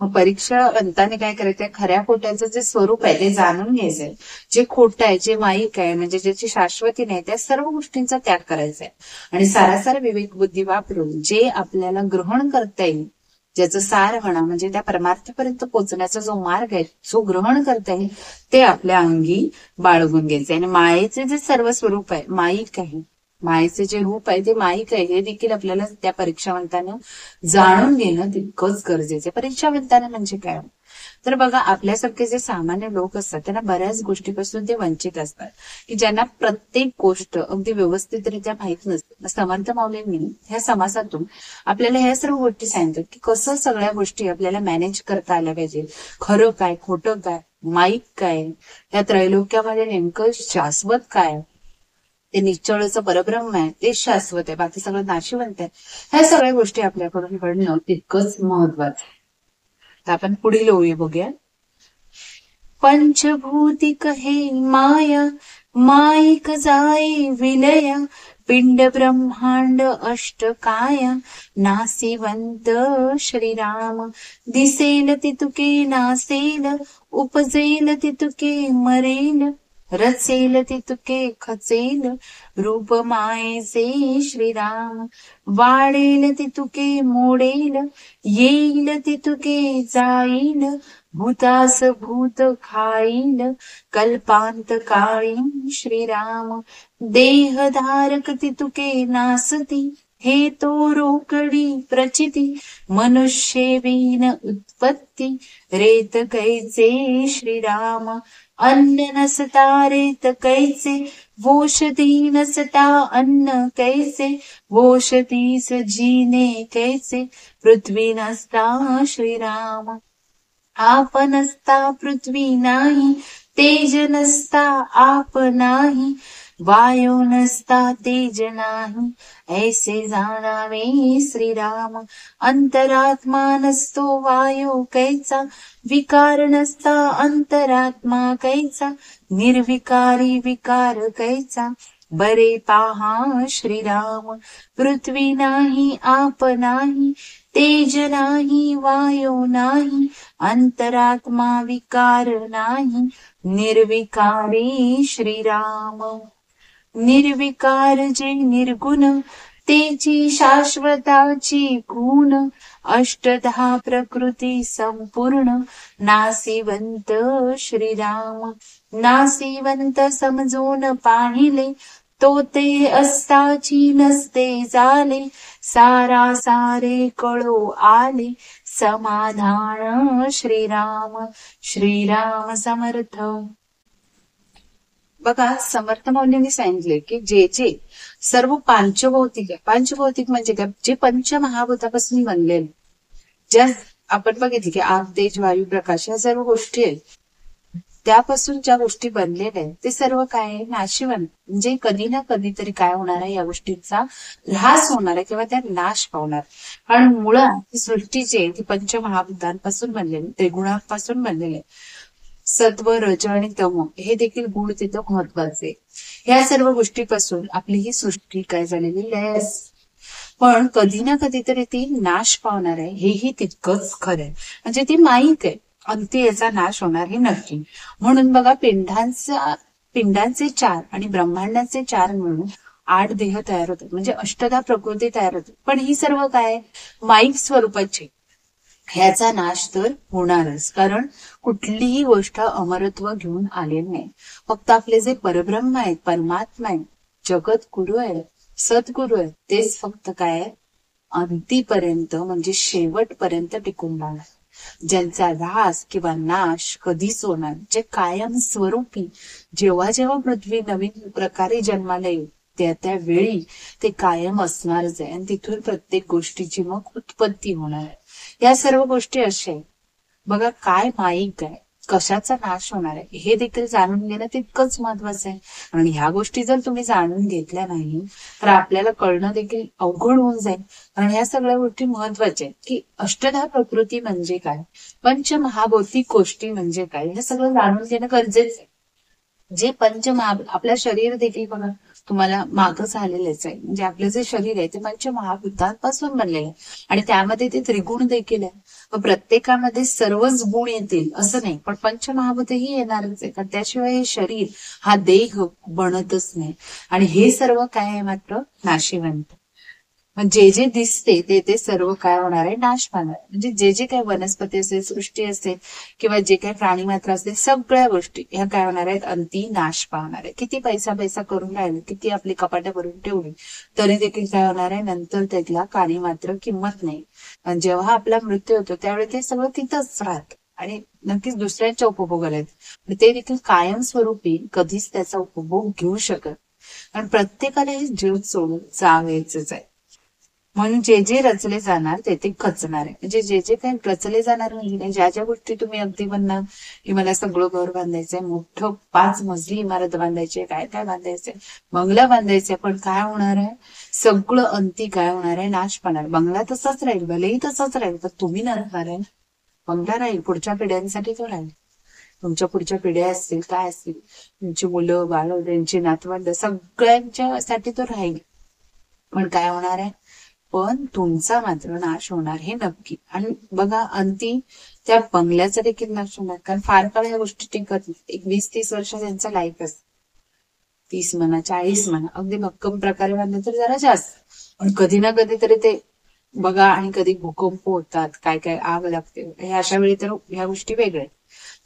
मग परीक्षा अंताने काय करायचंय, खऱ्या खोट्याचं जे स्वरूप आहे ते जाणून घ्यायचंय. जे खोटं आहे, जे माईक आहे म्हणजे ज्याची शाश्वती नाही त्या सर्व गोष्टींचा त्याग करायचा आहे आणि सारासार विवेक बुद्धी वापरून जे आपल्याला ग्रहण करता येईल, ज्याचं सार म्हणा म्हणजे त्या परमार्थापर्यंत पोहोचण्याचा जो मार्ग आहे जो ग्रहण करता येईल ते आपल्या अंगी बाळगून घ्यायचे. आणि मायेचे जे सर्व स्वरूप आहे, माईक आहे, मायेचे जे रूप आहे ते माईक आहे, हे देखील आपल्याला त्या परीक्षावंतानं जाणून घेणं तितकंच गरजेचं आहे. परीक्षावंतानं म्हणजे काय, तर बघा, आपल्यासारखे जे सामान्य लोक असतात त्यांना बऱ्याच गोष्टीपासून ते वंचित असतात, की ज्यांना प्रत्येक गोष्ट अगदी व्यवस्थितरित्या माहित नसते. समर्थ माऊलींनी ह्या समाजातून आपल्याला ह्या सर्व गोष्टी सांगतात, की कसं सगळ्या गोष्टी आपल्याला मॅनेज करता आल्या पाहिजे. खरं काय, खोटं काय, माईक काय, या त्रैलोक्यामध्ये नेमकं शाश्वत काय, ते निश्चळचं परब्रह्म आहे, ते शाश्वत आहे, बाकी सगळं नाशिवंत आहे. ह्या सगळ्या गोष्टी आपल्याकडून घडणं तितकंच महत्वाचं. तर आपण पुढील ओळी बघूया. पंचभूतिक हे माया, माईक जाई विलया, पिंड ब्रह्मांड अष्टकाया, नासिवंत श्रीराम. दिसेल तितुके नासेल, उपजेल तितुके मरेल, रचेल तितुके खचेल, रूप मायेचे श्रीराम. वाढेल तितुके मोडेल, येईल तितुके जाईल, भूतास भूत खाईल, कल्पांत काळी श्रीराम. देहधारक तितुके नासती, हे तो रोकडी प्रचिती, मनुष्य विन उत्पत्ती, रेत कैचे श्रीराम. अन्न नसता रेत कैसे, वोषधी नसता अन्न कैसे, वोषधीस जीने कैसे, पृथ्वी नसता श्रीराम. आप नसता पृथ्वी नाही, तेज नसता आप नाही, वायू नसता तेज नाही, ऐसे जाणावे श्रीराम. अंतरात्मा नसतो वायू कैचा, विकार नसता अंतरात्मा कैचा, निर्विकारी विकार कैचा, बरे पहा श्रीराम. पृथ्वी नाही आप नाही, तेज नाही वायू नाही, अंतरात्मा विकार नाही, निर्विकारी श्रीराम. निर्विकार जे निर्गुण, तेची शाश्वताची गुण, अष्टधा प्रकृती संपूर्ण, नासिवंत श्रीराम. नासिवंत समजून पाहिले, तो ते असताची नसते झाले, सारा सारे कळो आले, समाधान श्रीराम. श्रीराम समर्थ. बघा, समर्थ माऊलींनी सांगितले की जे जे सर्व पंचभौतिक आहे, पंचभौतिक म्हणजे काय, जे पंचमहाभूतापासून बनलेले, ज्या आपण बघितले की आग तेज वायू प्रकाश या सर्व गोष्टी आहेत, त्यापासून ज्या गोष्टी बनलेल्या आहेत ते सर्व काय आहे, नाशिवंत. म्हणजे कधी ना कधीतरी काय होणार आहे, या गोष्टींचा ऱ्हास होणार आहे किंवा त्या नाश पावणार. कारण मुळात सृष्टी जी आहे ती पंचमहाभूतांपासून बनलेली, त्रिगुणांपासून बनलेली आहे. सत्व रज आणि तम हे देखील गुण तिथं महत्वाचे. या सर्व गोष्टीपासून आपली ही सृष्टी काय झालेली आहे, पण कधी ना कधीतरी ती नाश पावणार आहे, हेही तितकंच खरं आहे. म्हणजे ती माईक आहे, अंती याचा नाश होणार हे नक्की. म्हणून बघा, पिंडांचे 4 आणि ब्रह्मांडाचे 4 मिळून 8 देह तयार होतात, म्हणजे अष्टधा प्रकृती तयार होते. पण ही सर्व काय, माईक स्वरूपाची, ह्याचा नाश तर होणारच. कारण कुठलीही गोष्ट अमरत्व घेऊन आलेली नाही. फक्त आपले जे परब्रह्म आहेत, परमात्मा आहेत, जगत गुरु आहेत, सद्गुरु आहेत, तेच फक्त काय आहे, अंतीपर्यंत म्हणजे शेवटपर्यंत टिकून राहणार. ज्यांचा ऱ्हास किंवा नाश कधीच होणार, जे कायम स्वरूपी, जेव्हा जेव्हा पृथ्वी नवीन प्रकारे जन्माला येईल त्या वेळी ते कायम असणारच आहे. आणि तिथून प्रत्येक गोष्टीची मग उत्पत्ती होणार आहे. या सर्व गोष्टी अशा आहेत. बघा, काय माईक आहे, कशाचा नाश होणार आहे, हे देखील जाणून घेणं तितकंच महत्वाचं आहे. आणि ह्या गोष्टी जर तुम्ही जाणून घेतल्या नाही तर आपल्याला कळणं देखील अवघड होऊन जाईल. कारण ह्या सगळ्या गोष्टी महत्वाच्या आहेत, की अष्टधा प्रकृती म्हणजे काय, पंचमहाभौतिक गोष्टी म्हणजे काय, हे सगळं जाणून घेणं गरजेचं आहे. जे आपलं शरीर देखील बघा, तुम्हाला मागच आलेलेच आहे. म्हणजे आपलं जे शरीर आहे ते पंचमहाभूतांपासून बनलेलं आहे, आणि त्यामध्ये ते त्रिगुण देखील आहे. प्रत्येकामध्ये सर्वच गुण येतील असं नाही, पण पंचमहाभूतही येणारच आहे. त्याशिवाय हे शरीर, हा देह बनतच नाही. आणि हे सर्व काय आहे, मात्र नाशिवंत. जे जे दिसते ते सर्व काय होणार आहे, नाश पावणार. म्हणजे जे जे काही वनस्पती असेल, सृष्टी असेल, किंवा जे काही प्राणी मात्र असतील, सगळ्या गोष्टी ह्या काय होणार आहेत, अंती नाश पावणार आहे. किती पैसा करून राहिले, किती आपली कपाट्या भरून ठेवली, तरी देखील काय होणार आहे, नंतर त्याला काणी मात्र किंमत नाही. आणि जेव्हा आपला मृत्यू होतो त्यावेळी ते सगळं तिथंच राहत. आणि नक्कीच दुसऱ्यांच्या उपभोगाला आहेत, पण ते देखील कायमस्वरूपी कधीच त्याचा उपभोग घेऊ शकत. कारण प्रत्येकाला हे जीव सोडून जावेचंच आहे. म्हणून जे जे रचले जाणार ते ते खचणार आहे. म्हणजे जे जे काही रचले जाणार नाही, ज्या ज्या गोष्टी तुम्ही अगदी म्हणणार की मला सगळं घर बांधायचंय, मोठं 5 मजली इमारत बांधायची, काय काय बांधायचंय, बंगला बांधायचंय, पण काय होणार आहे? सगळं अंती काय होणार आहे? नाश पावणार. बंगला तसाच राहील, भलेही तसाच राहील, पण तुम्ही नसणार आहे. बंगला राहील, पुढच्या पिढ्यांसाठी तो राहील. तुमच्या पुढच्या पिढ्या असतील, काय असतील, तुमची मुलं बाळ, त्यांची नातवंड, सगळ्यांच्यासाठी तो राहील. पण काय होणार आहे? पण तुमचा मात्र नाश होणार हे नक्की. आणि बघा अंती त्या बंगल्याचा देखील नाश होणार, कारण फार काळ ह्या गोष्टी टिकत नाही. एक 20-30 वर्ष त्यांचा लाईफ असते, 30 म्हणा 40 म्हणा, अगदी भक्कम प्रकारे बांधले तर जरा जास्त, पण कधी ना कधी तरी ते बघा. आणि कधी भूकंप होतात, काय काय आग लागते, हे अशा वेळी तर ह्या गोष्टी वेगळ्या.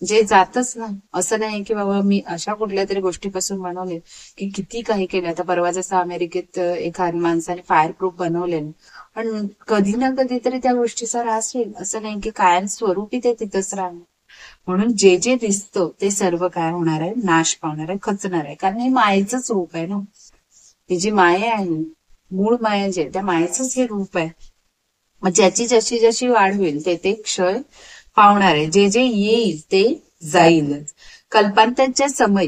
जे जातच ना, असं नाही की बाबा मी अशा कुठल्या तरी गोष्टीपासून बनवले की किती काही केलं. आता परवा जसं अमेरिकेत एका माणसाने फायर प्रूफ बनवले, पण कधी ना कधीतरी त्या गोष्टीचा ऱ्हास होईल. असं नाही की कायमस्वरूपी ते तिथंच राहणार. म्हणून जे जे दिसतं ते सर्व काय होणार आहे? नाश पावणार आहे, खचणार आहे. कारण हे मायेचंच रूप आहे ना. ही जी माया आहे, मूळ माया जे त्या मायेचंच हे रूप आहे. मग ज्याची जशी जशी वाढ होईल ते ते क्षय पावणार आहे. जे जे येईल ते जाईलच. कल्पांतांच्या समय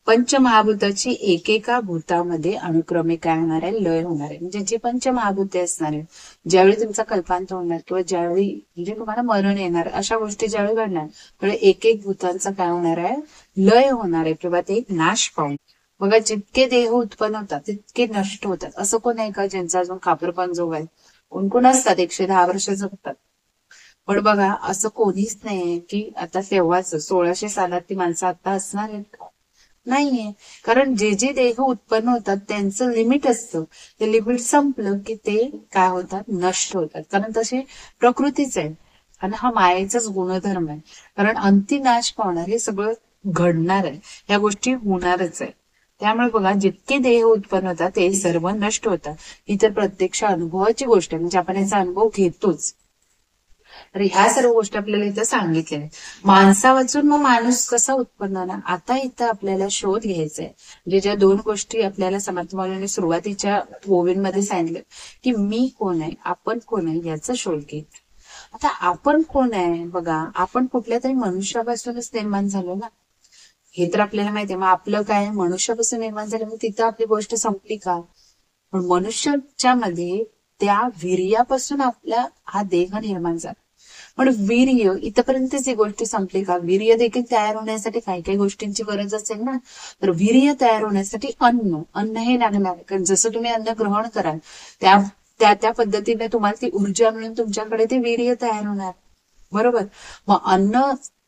पंचमहाभूताची एकेका भूतामध्ये अनुक्रमे काय होणार आहे? लय होणार आहे. म्हणजे जी पंचमहाभूते असणार आहे, ज्यावेळी तुमचा कल्पांत होणार किंवा ज्यावेळी म्हणजे तुम्हाला मरण येणार, अशा गोष्टी ज्यावेळी घडणार, त्यावेळी एक एक भूतांचा काय होणार आहे? लय होणार आहे किंवा ते नाश पावणार. बघा, जितके देह उत्पन्न होतात तितके नष्ट होतात. असं कोण आहे का ज्यांचा अजून खापरपण जोग आहे? कोण कोण असतात 110 वर्ष जगतात, पण बघा असं कोणीच नाहीये की आता तेव्हाच 1600 सालात ती माणसं आता असणार आहेत का? नाहीये. कारण जे जे देह उत्पन्न होतात त्यांचं लिमिट असतं. ते लिमिट संपलं की ते काय होतात? नष्ट होतात. कारण तशी प्रकृतीच आहे. आणि हा मायेचाच गुणधर्म आहे. कारण अंती नाश पावणार हे सगळं घडणार आहे, या गोष्टी होणारच आहे. त्यामुळे बघा, जितके देह उत्पन्न होतात ते सर्व नष्ट होतात. ही तर प्रत्यक्ष अनुभवाची गोष्ट आहे, म्हणजे आपण याचा अनुभव घेतोच. तर ह्या सर्व गोष्टी आपल्याला इथं सांगितल्या आहेत. माणसा वाचून मग माणूस कसा उत्पन्न होणार? आता इथं आपल्याला शोध घ्यायचा आहे. म्हणजे ज्या 2 गोष्टी आपल्याला समर्थ माऊलींनी सुरुवातीच्या ओवींमध्ये सांगितलं की मी कोण आहे, आपण कोण आहे, याचा शोध घेत. आता आपण कोण आहे? बघा, आपण कुठल्या तरी मनुष्यापासूनच निर्माण झालो ना, हे तर आपल्याला माहिती आहे. मग आपलं काय? मनुष्यापासून निर्माण झालं, मग तिथं आपली गोष्ट संपली का? पण मनुष्याच्या मध्ये त्या वीर्यापासून आपला हा देह निर्माण झाला. पण वीर्य इथपर्यंतच ही गोष्ट संपली का? वीर्य देखील तयार होण्यासाठी काही काही गोष्टींची गरज असेल ना. तर वीर्य तयार होण्यासाठी अन्न हे लागणार. कारण जसं तुम्ही अन्न ग्रहण कराल त्या त्या त्या पद्धतीने तुम्हाला ती ऊर्जा मिळून तुमच्याकडे ते वीर्य तयार होणार, बरोबर?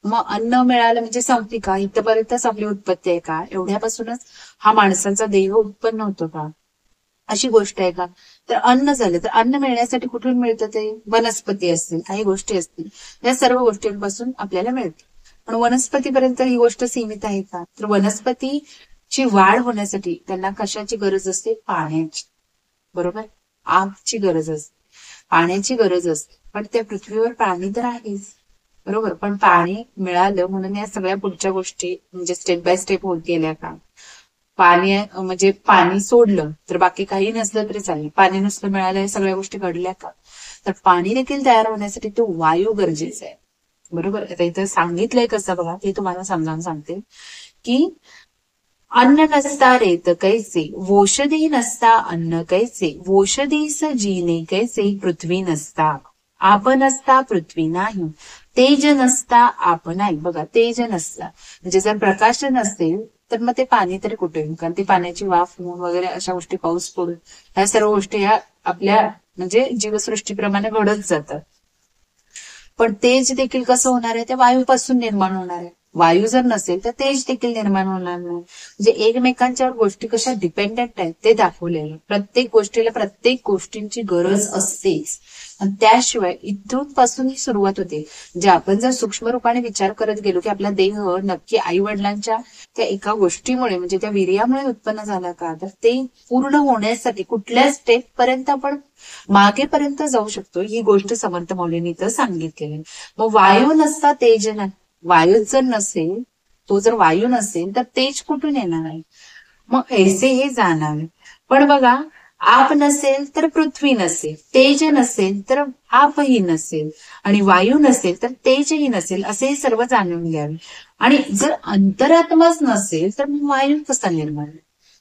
मग अन्न मिळालं म्हणजे संपली का? इथपर्यंतच आपली उत्पत्ती आहे का? एवढ्यापासूनच हा माणसाचा देह उत्पन्न होतो का? अशी गोष्ट आहे का? तर अन्न झालं, तर अन्न मिळण्यासाठी कुठून मिळतं? ते वनस्पती असतील, काही गोष्टी असतील, या सर्व गोष्टींपासून आपल्याला मिळतं. पण वनस्पतीपर्यंत ही गोष्ट सीमित आहे का? तर वनस्पतीची वाढ होण्यासाठी त्यांना कशाची गरज असते? पाण्याची, बरोबर? आगची गरज असते, पाण्याची गरज असते. पण त्या पृथ्वीवर पाणी तर आहेच, बरोबर? पण पाणी मिळालं म्हणून या सगळ्या पुढच्या गोष्टी म्हणजे स्टेप बाय स्टेप होत गेल्या का? पाणी म्हणजे पाणी सोडलं तर बाकी काही नसलं तरी चालेल, पाणी नुसतं मिळालं या सगळ्या गोष्टी घडल्या का? तर पाणी देखील तयार होण्यासाठी तो वायू गरजेचा आहे, बरोबर? आता इथं सांगितलंय कसं बघा, ते तुम्हाला समजावून सांगते की अन्न नसता रेत कैसे, वोषधी नसता अन्न कैसे, वोषधीस जीने कैसे, पृथ्वी नसता आप नसता पृथ्वी नाही, तेज नसता आप नाही. बघा, तेज नसता म्हणजे जर प्रकाश नसेल तर मग ते पाणी तरी कुठे येईल? कारण ती पाण्याची वाफ होऊन वगैरे अशा गोष्टी, पाऊस पडून, ह्या सर्व गोष्टी ह्या आपल्या म्हणजे जीवसृष्टीप्रमाणे घडत जातात. पण तेज देखील कसं होणार आहे? त्या वायूपासून निर्माण होणार आहे. वायू जर नसेल तर तेज देखील निर्माण होणार नाही. म्हणजे एकमेकांच्या गोष्टी कशा डिपेंडेंट आहेत ते दाखवलेलं. प्रत्येक गोष्टीला प्रत्येक गोष्टींची गरज असतेच. आणि त्याशिवाय इथून पासून ही सुरुवात होते. म्हणजे आपण जर सूक्ष्म रूपाने विचार करत गेलो की आपला देह नक्की आई वडिलांच्या त्या एका गोष्टीमुळे म्हणजे त्या वीर्यामुळे उत्पन्न झाला का, तर ते पूर्ण होण्यासाठी कुठल्या स्टेप पर्यंत आपण मागेपर्यंत जाऊ शकतो, ही गोष्ट समर्थ मौलींनी तर सांगितलेली. मग वायू नसता तेज नाही, वायूच जर नसेल, तो जर वायू नसेल तर तेज कुठून येणार आहे? मग ऐसे हे जाणावे. पण बघा, आप नसेल तर पृथ्वी नसेल, तेज नसेल तर आपही नसेल, आणि वायू नसेल तर तेजही नसेल, असे हे सर्व जाणून घ्यावे. आणि जर अंतरात्माच नसेल तर मग वायू कसा निर्माण?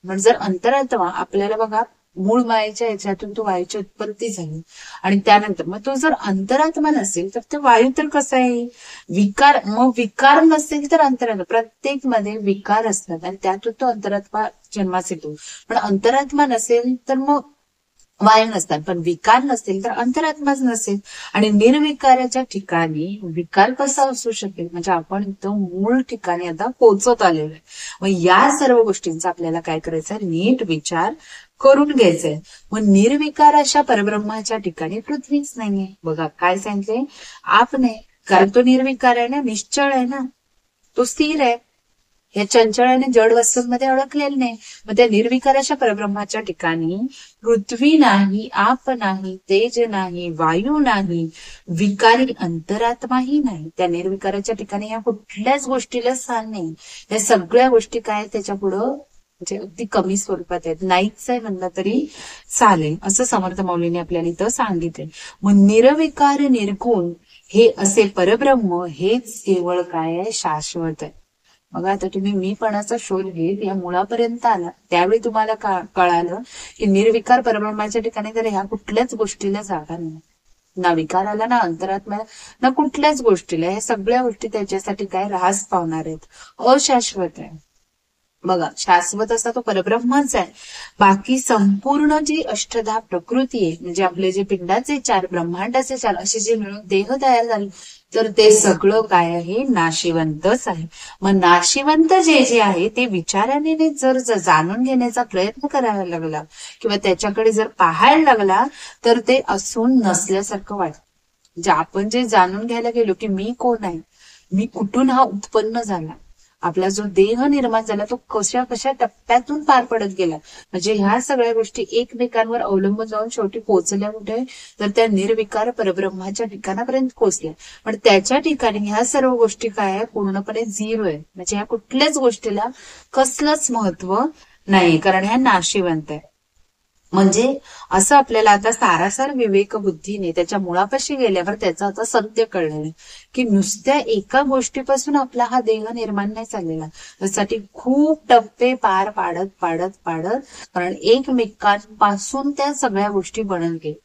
म्हणजे जर अंतरात्मा आपल्याला बघा, मूळ मायेच्या याच्यातून तो वायूची उत्पत्ती झाली, आणि त्यानंतर मग तो जर अंतरात्मा नसेल तर ते वायू तर कसा आहे? विकार, मग विकार नसेल तर अंतरात्मा, प्रत्येक मध्ये विकार असतात आणि त्यातून तो अंतरात्मा जन्मास येतो. पण अंतरात्मा नसेल तर मग वायू नसतात, पण विकार नसेल तर अंतरात्माच नसेल. आणि निर्विकाराच्या ठिकाणी विकार कसा असू शकेल? म्हणजे आपण एकदम मूळ ठिकाणी आता पोहोचत आलेलो आहे. मग या सर्व गोष्टींचा आपल्याला काय करायचं? नीट विचार करून घ्यायचंय. मग निर्विकार अशा परब्रह्माच्या ठिकाणी पृथ्वीच नाहीये. बघा काय सांगितले? आप नाही, कारण तो निर्विकार आहे ना, निश्चळ आहे ना, तो स्थिर आहे. या चंचल आणि जड वस्तूंमध्ये अडकलेले नाही. मग त्या निर्विकाराच्या परब्रह्माच्या ठिकाणी पृथ्वी नाही, आप नाही, तेज नाही, वायू नाही, विकारी अंतरात्माही नाही. त्या निर्विकाराच्या ठिकाणी या कुठल्याच गोष्टीला स्थान नाही. या सगळ्या गोष्टी काय त्याच्या पुढं म्हणजे अगदी कमी स्वरूपात आहेत, नाहीच आहे म्हणलं तरी चालेल, असं समर्थ माऊलीने आपल्याला इथं सांगितले. मग निर्विकार निर्गुण हे असे परब्रह्म हेच केवळ काय आहे? शाश्वत आहे. मग आता तुम्ही मीपणाचा शोध घेत या मुळापर्यंत आला, त्यावेळी तुम्हाला कळालं की निर्विकार परब्रह्माच्या ठिकाणी तर ह्या कुठल्याच गोष्टीला जागा नाही. ना विकाराला, ना अंतरात्म्याला, ना कुठल्याच गोष्टीला. ह्या सगळ्या गोष्टी त्याच्यासाठी काय ऱ्हास पावणार आहेत, अशाश्वत आहे. बघा, शाश्वत असा तो परब्रह्मच आहे. बाकी संपूर्ण जी अष्टधा प्रकृती आहे, म्हणजे आपले जे पिंडाचे चार, ब्रह्मांडाचे चार, असे जे मिळून देह तयार झाले, तर ते सगळं काय आहे? नाशिवंतच आहे. मग नाशिवंत जे जे आहे ते विचाराने जर जाणून घेण्याचा प्रयत्न करायला लागला किंवा त्याच्याकडे जर पाहायला लागला तर ते असून नसल्यासारखं वाटतं. म्हणजे आपण जे जाणून घ्यायला गेलो की मी कोण आहे, मी कुठून हा उत्पन्न झाला, आपला जो देह निर्माण झाला तो कशा कशा टप्प्यातून पार पडत गेला, म्हणजे ह्या सगळ्या गोष्टी एकमेकांवर अवलंबून जाऊन शेवटी पोहोचल्या कुठे? तर त्या निर्विकार परब्रह्माच्या ठिकाणापर्यंत पोहोचल्या. पण त्याच्या ठिकाणी ह्या सर्व गोष्टी काय आहे? पूर्णपणे झिरो आहे. म्हणजे ह्या कुठल्याच गोष्टीला कसलंच महत्व नाही, कारण ह्या नाशिवंत आहे. म्हणजे असं आपल्याला आता सारासार विवेक बुद्धीने त्याच्या मुळापाशी गेल्यावर त्याचं आता सत्य कळलेलं की नुसत्या एका गोष्टीपासून आपला हा देह निर्माण नाही चाललेला, त्यासाठी खूप टप्पे पार पाडत पाडत पाडत, कारण एकमेकांपासून त्या सगळ्या गोष्टी बनत गेल्या.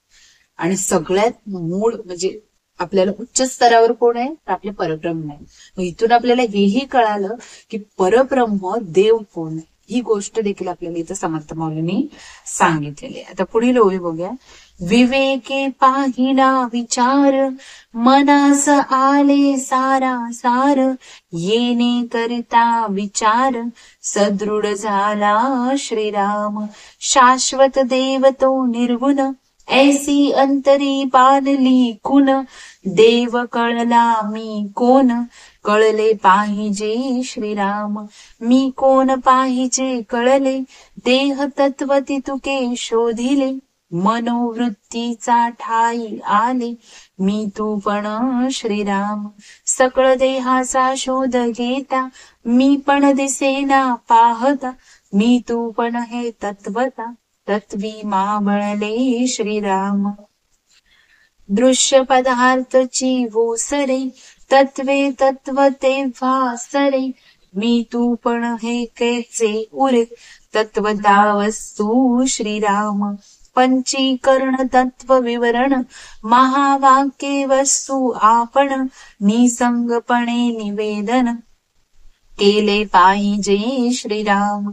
आणि सगळ्यात मूळ म्हणजे आपल्याला उच्च स्तरावर कोण आहे? तर आपले परब्रह्म आहे. मग इथून आपल्याला हेही कळालं की परब्रह्म देव कोण आहे, ही गोष्ट देखील आपल्याला इथं समर्थ माऊलींनी सांगितलेली आहे. आता पुढील ओळी बघूया. विवेके पाहिला विचार, मनास आले सारा सार, येणे करिता विचार, सदृढ झाला श्रीराम. शाश्वत देव तो निर्गुण, ऐसी अंतरी पानली खून, देव कळला मी कोण, कळले पाहिजे श्रीराम. मी कोण पाहिजे कळले, देह तत्वती तुके शोधिले, मनोवृत्तीचा ठाई आले, मी तू पण श्रीराम. सकळ देहाचा शोध घेता, मी पण दिसेना पाहता, मी तू पण हे तत्वता, तत्वी मावळले श्रीराम. दृश्य पदार्थची ओसरे, तत्वे तत्व तेव्हा सरे, मी तू पण हे कैचे उरे, तत्वता वस्तू श्रीराम. पंचीकरण तत्व विवरण, महावाक्ये वस्तू आपण, निसंगपणे निवेदन, केले पाहिजे श्रीराम.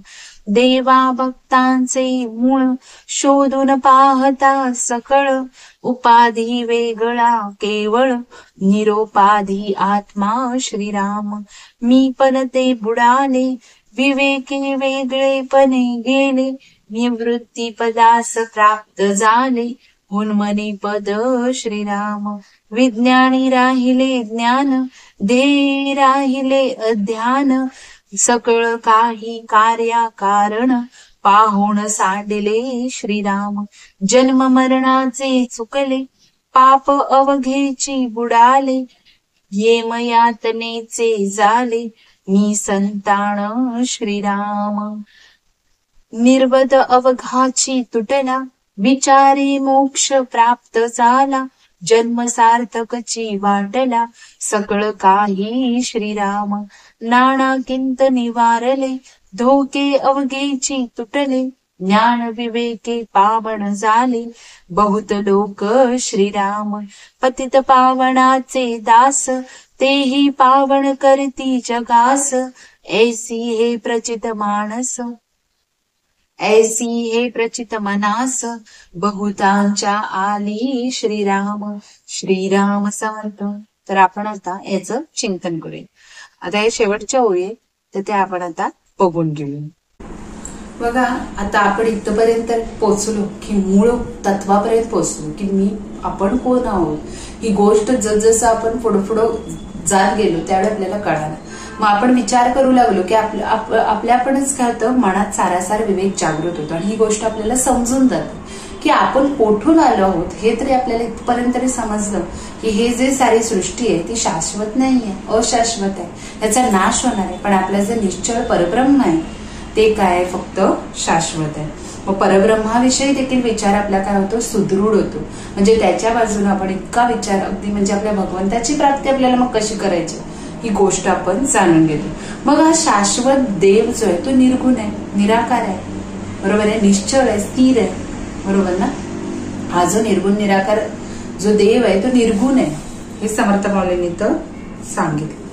देवा भक्तांचे मूळ, शोधून पाहता सकळ, उपाधी वेगळा केवळ, निरोपाधी आत्मा श्रीराम. मी पण ते बुडाले, विवेके वेगळेपणे गेले, निवृत्ती पदास प्राप्त झाले, हुन्मनी पद श्रीराम. विज्ञानी राहिले ज्ञान, ध्येय राहिले अध्यान, सकळ काही कार्याकारण, पाहून सांडले श्रीराम. जन्म मरणाचे चुकले, पाप अवघेची बुडाले, येमयातनेचे झाले मी संतान श्रीराम. निर्वद अवघाची तुटला विचारी मोक्ष प्राप्त झाला. जन्म सार्थकची वाटला सकळ काही श्रीराम. नाना किंत निवारले धोके अवघेची तुटले. ज्ञान विवेके पावन झाले बहुत लोक श्रीराम. पतित पावनाचे दास तेही पावन करती जगास. ऐसी हे प्रचित मानस ऐसी हे प्रचित मनास बहुतांच्या आली श्रीराम. श्रीराम समर्थ. तर आपण आता याचं चिंतन करूया. आता हे शेवटच्या ओळी तर ते आपण आता बघून घेऊ. बघा, आता आपण इथपर्यंत पोहोचलो की मूळ तत्वापर्यंत पोहोचलो की आपण कोण आहोत. ही गोष्ट जसजसं आपण पुढं जात गेलो त्यावेळी आपल्याला कळालं. मग आपण विचार करू लागलो की आपल्यापणच काय होतं, मनात सारासार विवेक जागृत होतो आणि ही गोष्ट आपल्याला समजून जाते की आपण कोठून आलो आहोत. हे तरी आपल्याला इथपर्यंत तरी समजलं की हे जे सारी सृष्टी आहे ती शाश्वत नाहीये, अशाश्वत आहे, याचा नाश होणार आहे. पण आपलं जे निश्चळ परब्रह्म आहे ते काय, फक्त शाश्वत आहे. मग परब्रह्माविषयी देखील विचार आपला काय होतो, सुदृढ होतो. म्हणजे त्याच्या बाजूने आपण इतका विचार, अगदी म्हणजे आपल्या भगवंताची प्राप्ती आपल्याला मग कशी करायची ही गोष्ट आपण जाणून घेतो. मग हा शाश्वत देव जो आहे तो निर्गुण आहे, निराकार आहे, बरोबर आहे, निश्चळ आहे, स्थिर आहे, बरोबर ना. हा जो निर्गुण निराकार जो देव आहे तो निर्गुण आहे हे समर्थ माऊलींनी तर सांगितलं.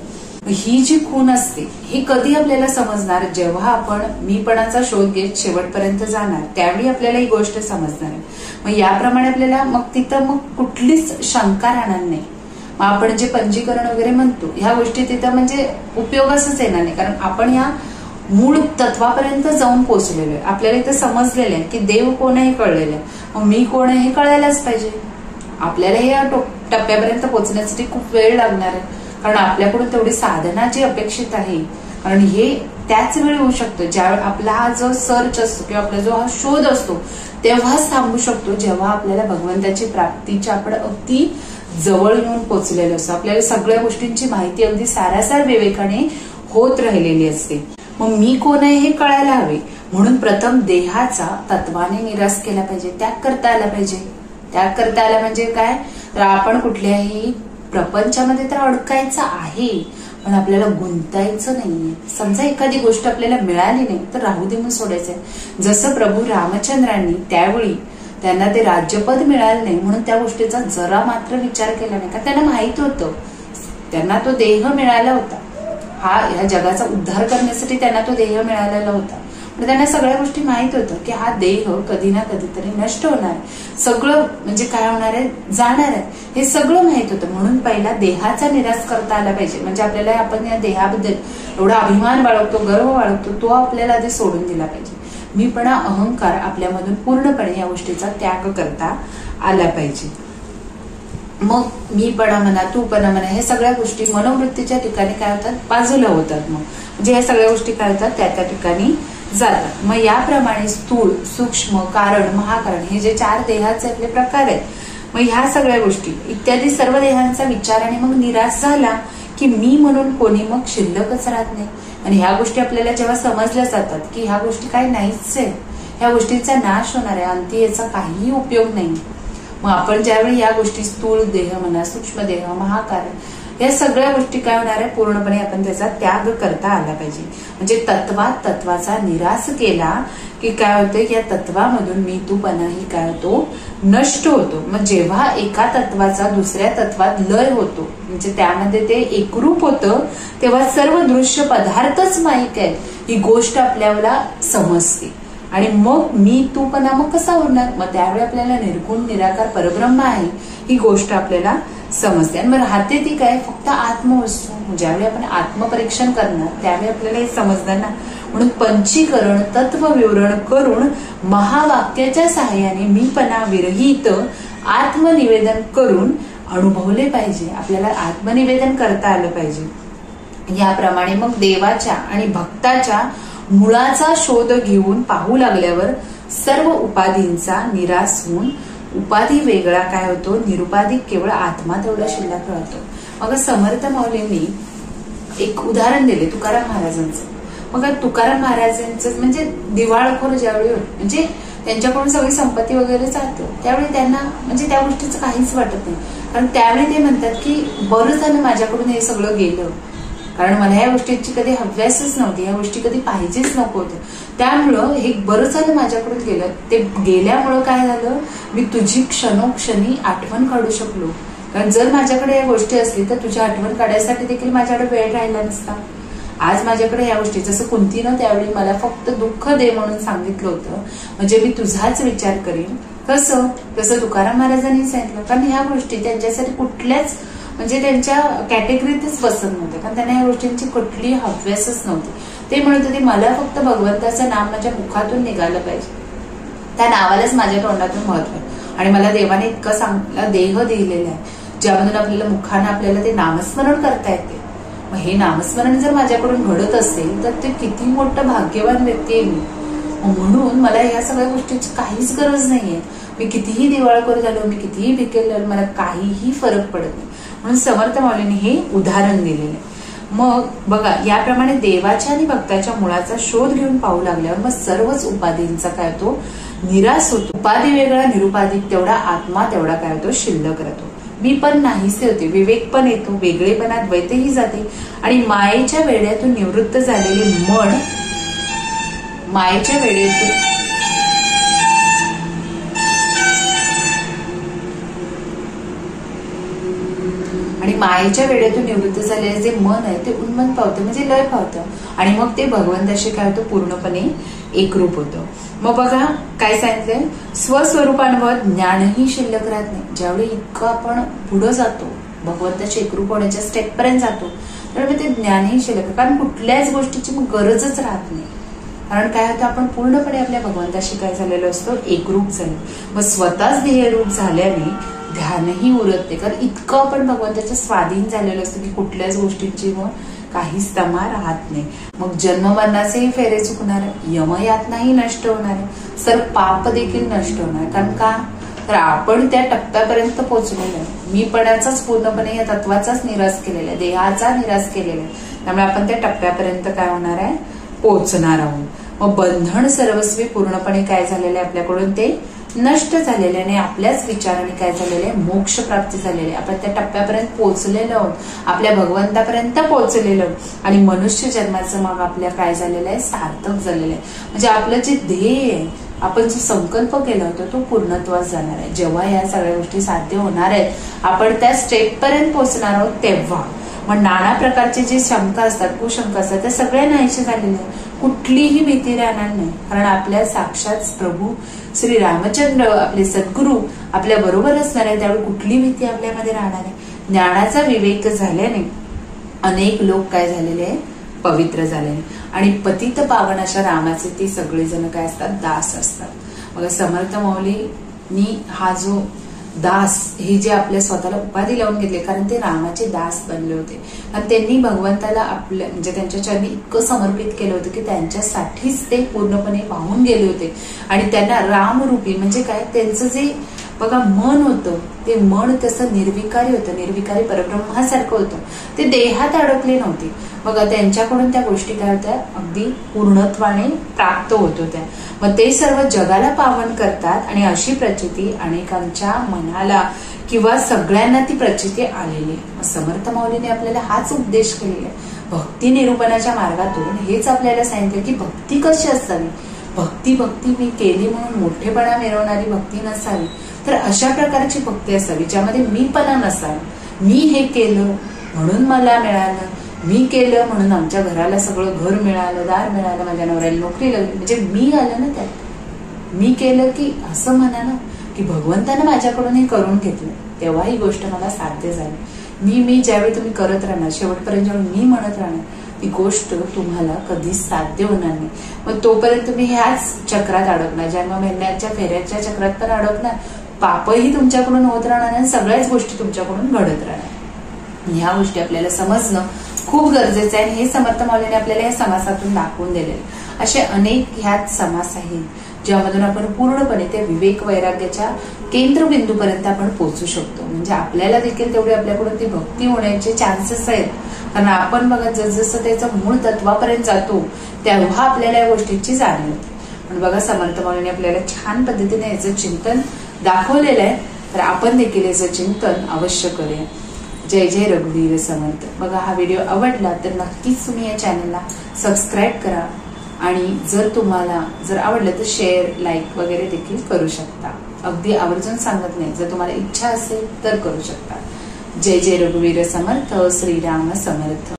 ही जी खूण असते ही कधी आपल्याला समजणार, जेव्हा आपण मीपणाचा शोध घेत शेवटपर्यंत जाणार त्यावेळी आपल्याला ही गोष्ट समजणार आहे. मग याप्रमाणे आपल्याला मग तिथं मग कुठलीच शंका राहणार नाही. मग आपण जे पंजीकरण वगैरे म्हणतो ह्या गोष्टी तिथं म्हणजे उपयोगासच येणार नाही, कारण आपण या मूळ तत्वापर्यंत जाऊन पोहोचलेलो आहे. आपल्याला इथं समजलेलं आहे की देव कोण आहे हे कळलेलं आहे. मग मी कोण आहे हे कळायलाच पाहिजे. आपल्याला या टप्प्यापर्यंत पोहोचण्यासाठी खूप वेळ लागणार आहे, कारण आपल्याकडून तेवढी साधना जी अपेक्षित आहे. कारण हे त्याच वेळी होऊ शकतं ज्यावेळी आपला हा जो सर्च असतो किंवा आपला जो हा शोध असतो तेव्हाच थांबू शकतो, जेव्हा आपल्याला भगवंताची प्राप्तीच्या आपण अगदी जवळ येऊन पोचलेलो असतो. आपल्याला सगळ्या गोष्टींची माहिती अगदी सारासार विवेकाने होत राहिलेली असते. मग मी कोण आहे हे कळायला हवे, म्हणून प्रथम देहाचा तत्वाने निराश केला पाहिजे, त्याग करता आला पाहिजे. त्याग करता आला म्हणजे काय, तर आपण कुठल्याही प्रपंचामध्ये तर अडकायचं आहे पण आपल्याला गुंतायचं नाहीये. समजा एखादी गोष्ट आपल्याला मिळाली नाही तर राहू दे, मग सोडायचंय. जसं प्रभू रामचंद्रांनी त्यावेळी त्यांना ते राज्यपद मिळालं नाही म्हणून त्या गोष्टीचा जरा मात्र विचार केला नाही, कारण त्यांना माहित होतं त्यांना तो देह मिळाला होता. ह्या जगाचा उद्धार करण्यासाठी त्यांना तो देह मिळालेला होता. पण त्यांना सगळ्या गोष्टी माहित होतं की हा देह कधी ना कधीतरी नष्ट होणार आहे, सगळं म्हणजे काय होणार आहे, जाणार आहे, हे सगळं माहित होतं. म्हणून पहिला देहाचा निराश करता आला पाहिजे. म्हणजे आपल्याला आपण या देहाबद्दल एवढा अभिमान बाळगतो, गर्व बाळगतो, तो आपल्याला आधी सोडून दिला पाहिजे. मीपणा, अहंकार आपल्यामधून पूर्णपणे या गोष्टीचा त्याग करता आला पाहिजे. मग मीपणा म्हणा, तूपणा म्हणा, हे सगळ्या गोष्टी मनोवृत्तीच्या ठिकाणी काय होतात, बाजूला होतात. मग म्हणजे ह्या सगळ्या गोष्टी काय होतात, त्या ठिकाणी जातात. मग याप्रमाणे स्थूळ, सूक्ष्म, कारण, महाकारण हे जे 4 देहाचे आपले प्रकार आहेत, मग ह्या सगळ्या गोष्टी इत्यादी सर्व देहांचा विचार आणि मग निराश झाला की मी म्हणून कोणी मग शिल्लकच राहत नाही. आणि ह्या गोष्टी आपल्याला जेव्हा समजल्या जातात की ह्या गोष्टी काही नाहीच आहे, ह्या गोष्टींचा नाश होणार आहे, अंती याचा काहीही उपयोग नाही. मग आपण ज्यावेळी या गोष्टी स्थूळ देह म्हणा, सूक्ष्म देह, महाकारण या सगळ्या गोष्टी काय होणार आहे, पूर्णपणे आपण त्याचा त्याग करता आला पाहिजे. म्हणजे तत्वाचा निराश केला की काय होतं, या तत्वामधून मी तूपणाही काय होतो, नष्ट होतो. मग जेव्हा एका तत्वाचा दुसऱ्या तत्वात लय होतो म्हणजे त्यामध्ये ते एकरूप होतं तेव्हा सर्व दृश्य पदार्थच माहित आहे ही गोष्ट आपल्याला समजते. आणि मग मी तूपणा मग कसा होणार, मग त्यावेळी आपल्याला निर्गुण निराकार परब्रह्म आहे ही गोष्ट आपल्याला समजते. आणि मग राहते ती काय, फक्त आत्मवस्तू. ज्यावेळी आपण आत्मपरीक्षण करणार त्यावेळी आपल्याला हे समजणार ना. म्हणून पंचीकरण, तत्व विवरण करून महावाक्याच्या सहाय्याने मीपणा विरहित आत्मनिवेदन करून अनुभवले पाहिजे. आपल्याला आत्मनिवेदन करता आलं पाहिजे. याप्रमाणे मग देवाच्या आणि भक्ताच्या मुळाचा शोध घेऊन पाहू लागल्यावर सर्व उपाधींचा निराश होऊन उपाधी वेगळा काय होतो, निरुपाधिक केवळ आत्मा तेवढा शिल्लक राहतो. मग समर्थ माऊलींनी एक उदाहरण दिले तुकाराम महाराजांचं. मग तुकाराम महाराजांचं म्हणजे दिवाळखोर ज्यावेळी होत, म्हणजे त्यांच्याकडून सगळी संपत्ती वगैरे जाते, त्यावेळी त्यांना म्हणजे त्या गोष्टीचं काहीच वाटत नाही. कारण त्यावेळी ते म्हणतात की बरं झालं माझ्याकडून हे सगळं गेलं, कारण मला या गोष्टीची कधी हव्यासच नव्हती, या गोष्टी कधी पाहिजेच नको होत्या. त्यामुळं हे बरं झालं माझ्याकडून गेलं. ते गेल्यामुळं काय झालं, मी तुझी क्षणोक्षणी आठवण काढू शकलो. कारण जर माझ्याकडे या गोष्टी असली तर तुझी आठवण काढायसाठी देखील माझ्याकडे वेळ राहिला नसता. आज माझ्याकडे या गोष्टी, जसं कुंतीनं त्यावेळी मला फक्त दुःख दे म्हणून सांगितलं होतं, म्हणजे मी तुझाच विचार करीन, तसं तुकाराम महाराजांनी सांगितलं. कारण ह्या गोष्टी त्यांच्यासाठी कुठल्याच म्हणजे त्यांच्या कॅटेगरीतच बसत नव्हत्या, कारण त्यांना या गोष्टींची कुठली हव्यासच नव्हती. ते म्हणत होते मला फक्त भगवंताचं नाम माझ्या मुखातून निघालं पाहिजे, त्या नावालाच माझ्या तोंडातून महत्व आहे. आणि मला देवाने इतका चांगला देह दिलेला आहे ज्यामधून आपल्याला मुखानं आपल्याला ते नामस्मरण करता येते. मग हे नामस्मरण जर माझ्याकडून घडत असेल तर ते किती मोठं भाग्यवान व्यक्ती आहे मी. म्हणून मला या सगळ्या गोष्टीची काहीच गरज नाहीये. मी कितीही दिवाळखोर झालो, मी कितीही भिकेल झालो, मला काहीही फरक पडत नाही. म्हणून समर्थ माऊलींनी हे उदाहरण दिलेलं आहे. मग बघा, याप्रमाणे देवाच्या आणि भक्ताच्या मुळाचा शोध घेऊन पाहू लागल्यावर मग सर्वच उपाधींचा काय होतो, निराश होतो. उपाधी वेगळा, निरुपाधिक तेवढा, आत्मा तेवढा काय होतो, शिल्लक राहतो. मी पण नाहीसे होते, विवेक पण येतो, वेगळेपणात द्वैतही जाते आणि मायेच्या वेड्यातून निवृत्त झालेले मन, मायेच्या वेड्यातून निवृत्त झालेले जे मन आहे ते उन्मन पावतं, म्हणजे लय पावतं आणि मग ते भगवंताशी काय होतं, पूर्णपणे एकरूप होतं. मग बघा काय सांगितलंय, स्वस्वरूपानुभवात ज्ञानही शिल्लक राहत नाही. ज्यावेळी इतकं आपण पुढे जातो, भगवंताशी एकरूप होण्याच्या स्टेप पर्यंत जातो, त्यावेळी ते ज्ञानही शिल्लक, कारण कुठल्याच गोष्टीची मग गरजच राहत नाही. कारण काय होतं, आपण पूर्णपणे आपल्या भगवंताशी काय झालेलो असतो, एकरूप झालो. मग स्वतःच ध्येयरूप झाल्याने ध्यानही उरत नाही, कारण इतकं आपण भगवंताच्या स्वाधीन झालेलो असतो की कुठल्याच गोष्टींची मग काहीच तमा राहत नाही. मग जन्म मरणाचेही फेरे चुकणार आहे, यमयातनाही नष्ट होणार आहे, सर्व पाप देखील नष्ट होणार. कारण का, तर आपण त्या टप्प्यापर्यंत पोहोचलेलो आहे. मीपणाचाच पूर्णपणे या तत्वाचाच निराश केलेला आहे, देहाचा निराश केलेला आहे. त्यामुळे आपण त्या टप्प्यापर्यंत काय होणार आहे, पोहोचणार आहोत. मग बंधन सर्वस्वी पूर्णपणे काय झालेलं आहे, आपल्याकडून ते नष्ट झालेले आणि आपल्याच विचाराने काय झालेले, मोक्ष प्राप्ती झालेली. आपण त्या टप्प्यापर्यंत पोहोचलेलो आहोत, आपल्या भगवंतापर्यंत पोहोचलेलो आहोत आणि मनुष्य जन्माचं मग आपल्या काय झालेलं आहे, सार्थक झालेलं आहे. म्हणजे आपलं जे ध्येय आहे, आपण जो संकल्प केला होता तो पूर्णत्वास जाणार आहे. जेव्हा या सगळ्या गोष्टी साध्य होणार आहेत, आपण त्या स्टेप पर्यंत पोहोचणार आहोत, तेव्हा मग नाना प्रकारचे जे शंका असतात, कुशंका असतात, त्या सगळ्या नाहीशे झालेल्या आहेत. कुठलीही भीती राहणार नाही, कारण आपल्या साक्षात प्रभू श्री रामचंद्र आपले सद्गुरू आपल्या बरोबर असणार आहे. त्यावेळी कुठली भीती आपल्यामध्ये राहणार आहे. ज्ञानाचा विवेक झाल्याने अनेक लोक काय झालेले आहे, पवित्र झालेले आणि पतित पावन अशा रामाचे ते सगळेजण काय असतात, दास असतात. मग समर्थ माऊलींनी हा जो दास हे जे आपल्या स्वतःला उपाधी लावून घेतले, कारण ते रामाचे दास बनले होते. आणि त्यांनी भगवंताला आपल्या म्हणजे त्यांच्या चरणी इतकं समर्पित केलं होतं की त्यांच्यासाठीच ते पूर्णपणे वाहून गेले होते. आणि त्यांना रामरूपी म्हणजे काय, त्यांचं जे बघा मन होतं, ते मन तसं निर्विकारी होतं, निर्विकारी परब्रह्मासारखं होतं. ते देहात अडकले नव्हते. बघा त्यांच्याकडून त्या गोष्टी काय होत्या, अगदी पूर्णत्वाने प्राप्त होत होत्या. मग ते सर्व जगाला पावन करतात आणि अशी प्रचिती अनेकांच्या मनाला किंवा सगळ्यांना ती प्रचिती आलेली आहे. समर्थ माऊलीने आपल्याला हाच उपदेश केलेला आहे. भक्ती निरूपणाच्या मार्गातून हेच आपल्याला सांगितलं की भक्ती कशी असावी. भक्ती मी केली म्हणून मोठेपणा मिरवणारी भक्ती नसावी, तर अशा प्रकारची भक्ती असावी ज्यामध्ये मीपणा नसावा. मी हे केलं म्हणून मला मिळालं, मी केलं म्हणून आमच्या घराला सगळं घर मिळालं, दार मिळालं, माझ्या नवऱ्याला नोकरी लागली, म्हणजे मी आलं ना त्यात. मी केलं की असं म्हणा ना की भगवंतानं माझ्याकडून हे करून घेतलं, तेव्हा ही गोष्ट मला साध्य झाली. मी ज्यावेळी तुम्ही करत राहणार, शेवटपर्यंत ज्यावेळी मी म्हणत राहणार, ती गोष्ट तुम्हाला कधीच साध्य होणार नाही. मग तोपर्यंत तुम्ही ह्याच चक्रात अडकणार, जन्म मरण्याच्या फेऱ्याच्या चक्रात पण अडकणार, पापही तुमच्याकडून होत राहणार आणि सगळ्याच गोष्टी तुमच्याकडून घडत राहणार. ह्या गोष्टी आपल्याला समजणं खूप गरजेचं आहे. हे समर्थ माऊलीने आपल्याला या समासातून दाखवून दिलेले. असे अनेक ह्यात समास आहेत. ज्यामधून आपण पूर्णपणे त्या विवेक वैराग्याच्या केंद्रबिंदूपर्यंत आपण पोहोचू शकतो. म्हणजे आपल्याला देखील तेवढी आपल्याकडून ती भक्ती होण्याचे चान्सेस आहेत. कारण आपण बघा जसजसं त्याचं मूळ तत्वापर्यंत जातो तेव्हा आपल्याला या गोष्टींची जाणीव होते. पण बघा समर्थ माऊलीने आपल्याला छान पद्धतीने याचं चिंतन दाखवलेलं आहे. तर आपण देखील याचं चिंतन अवश्य करूया. जय जय रघुवीर समर्थ. बघा हा व्हिडिओ आवडला तर नक्कीच तुम्ही या चॅनलला सबस्क्राईब करा आणि जर आवडलं तर शेअर, लाईक वगैरे देखील करू शकता. अगदी आवर्जून सांगत नाही, जर तुम्हाला इच्छा असेल तर करू शकता. जय जय रघुवीर समर्थ. श्रीराम समर्थ.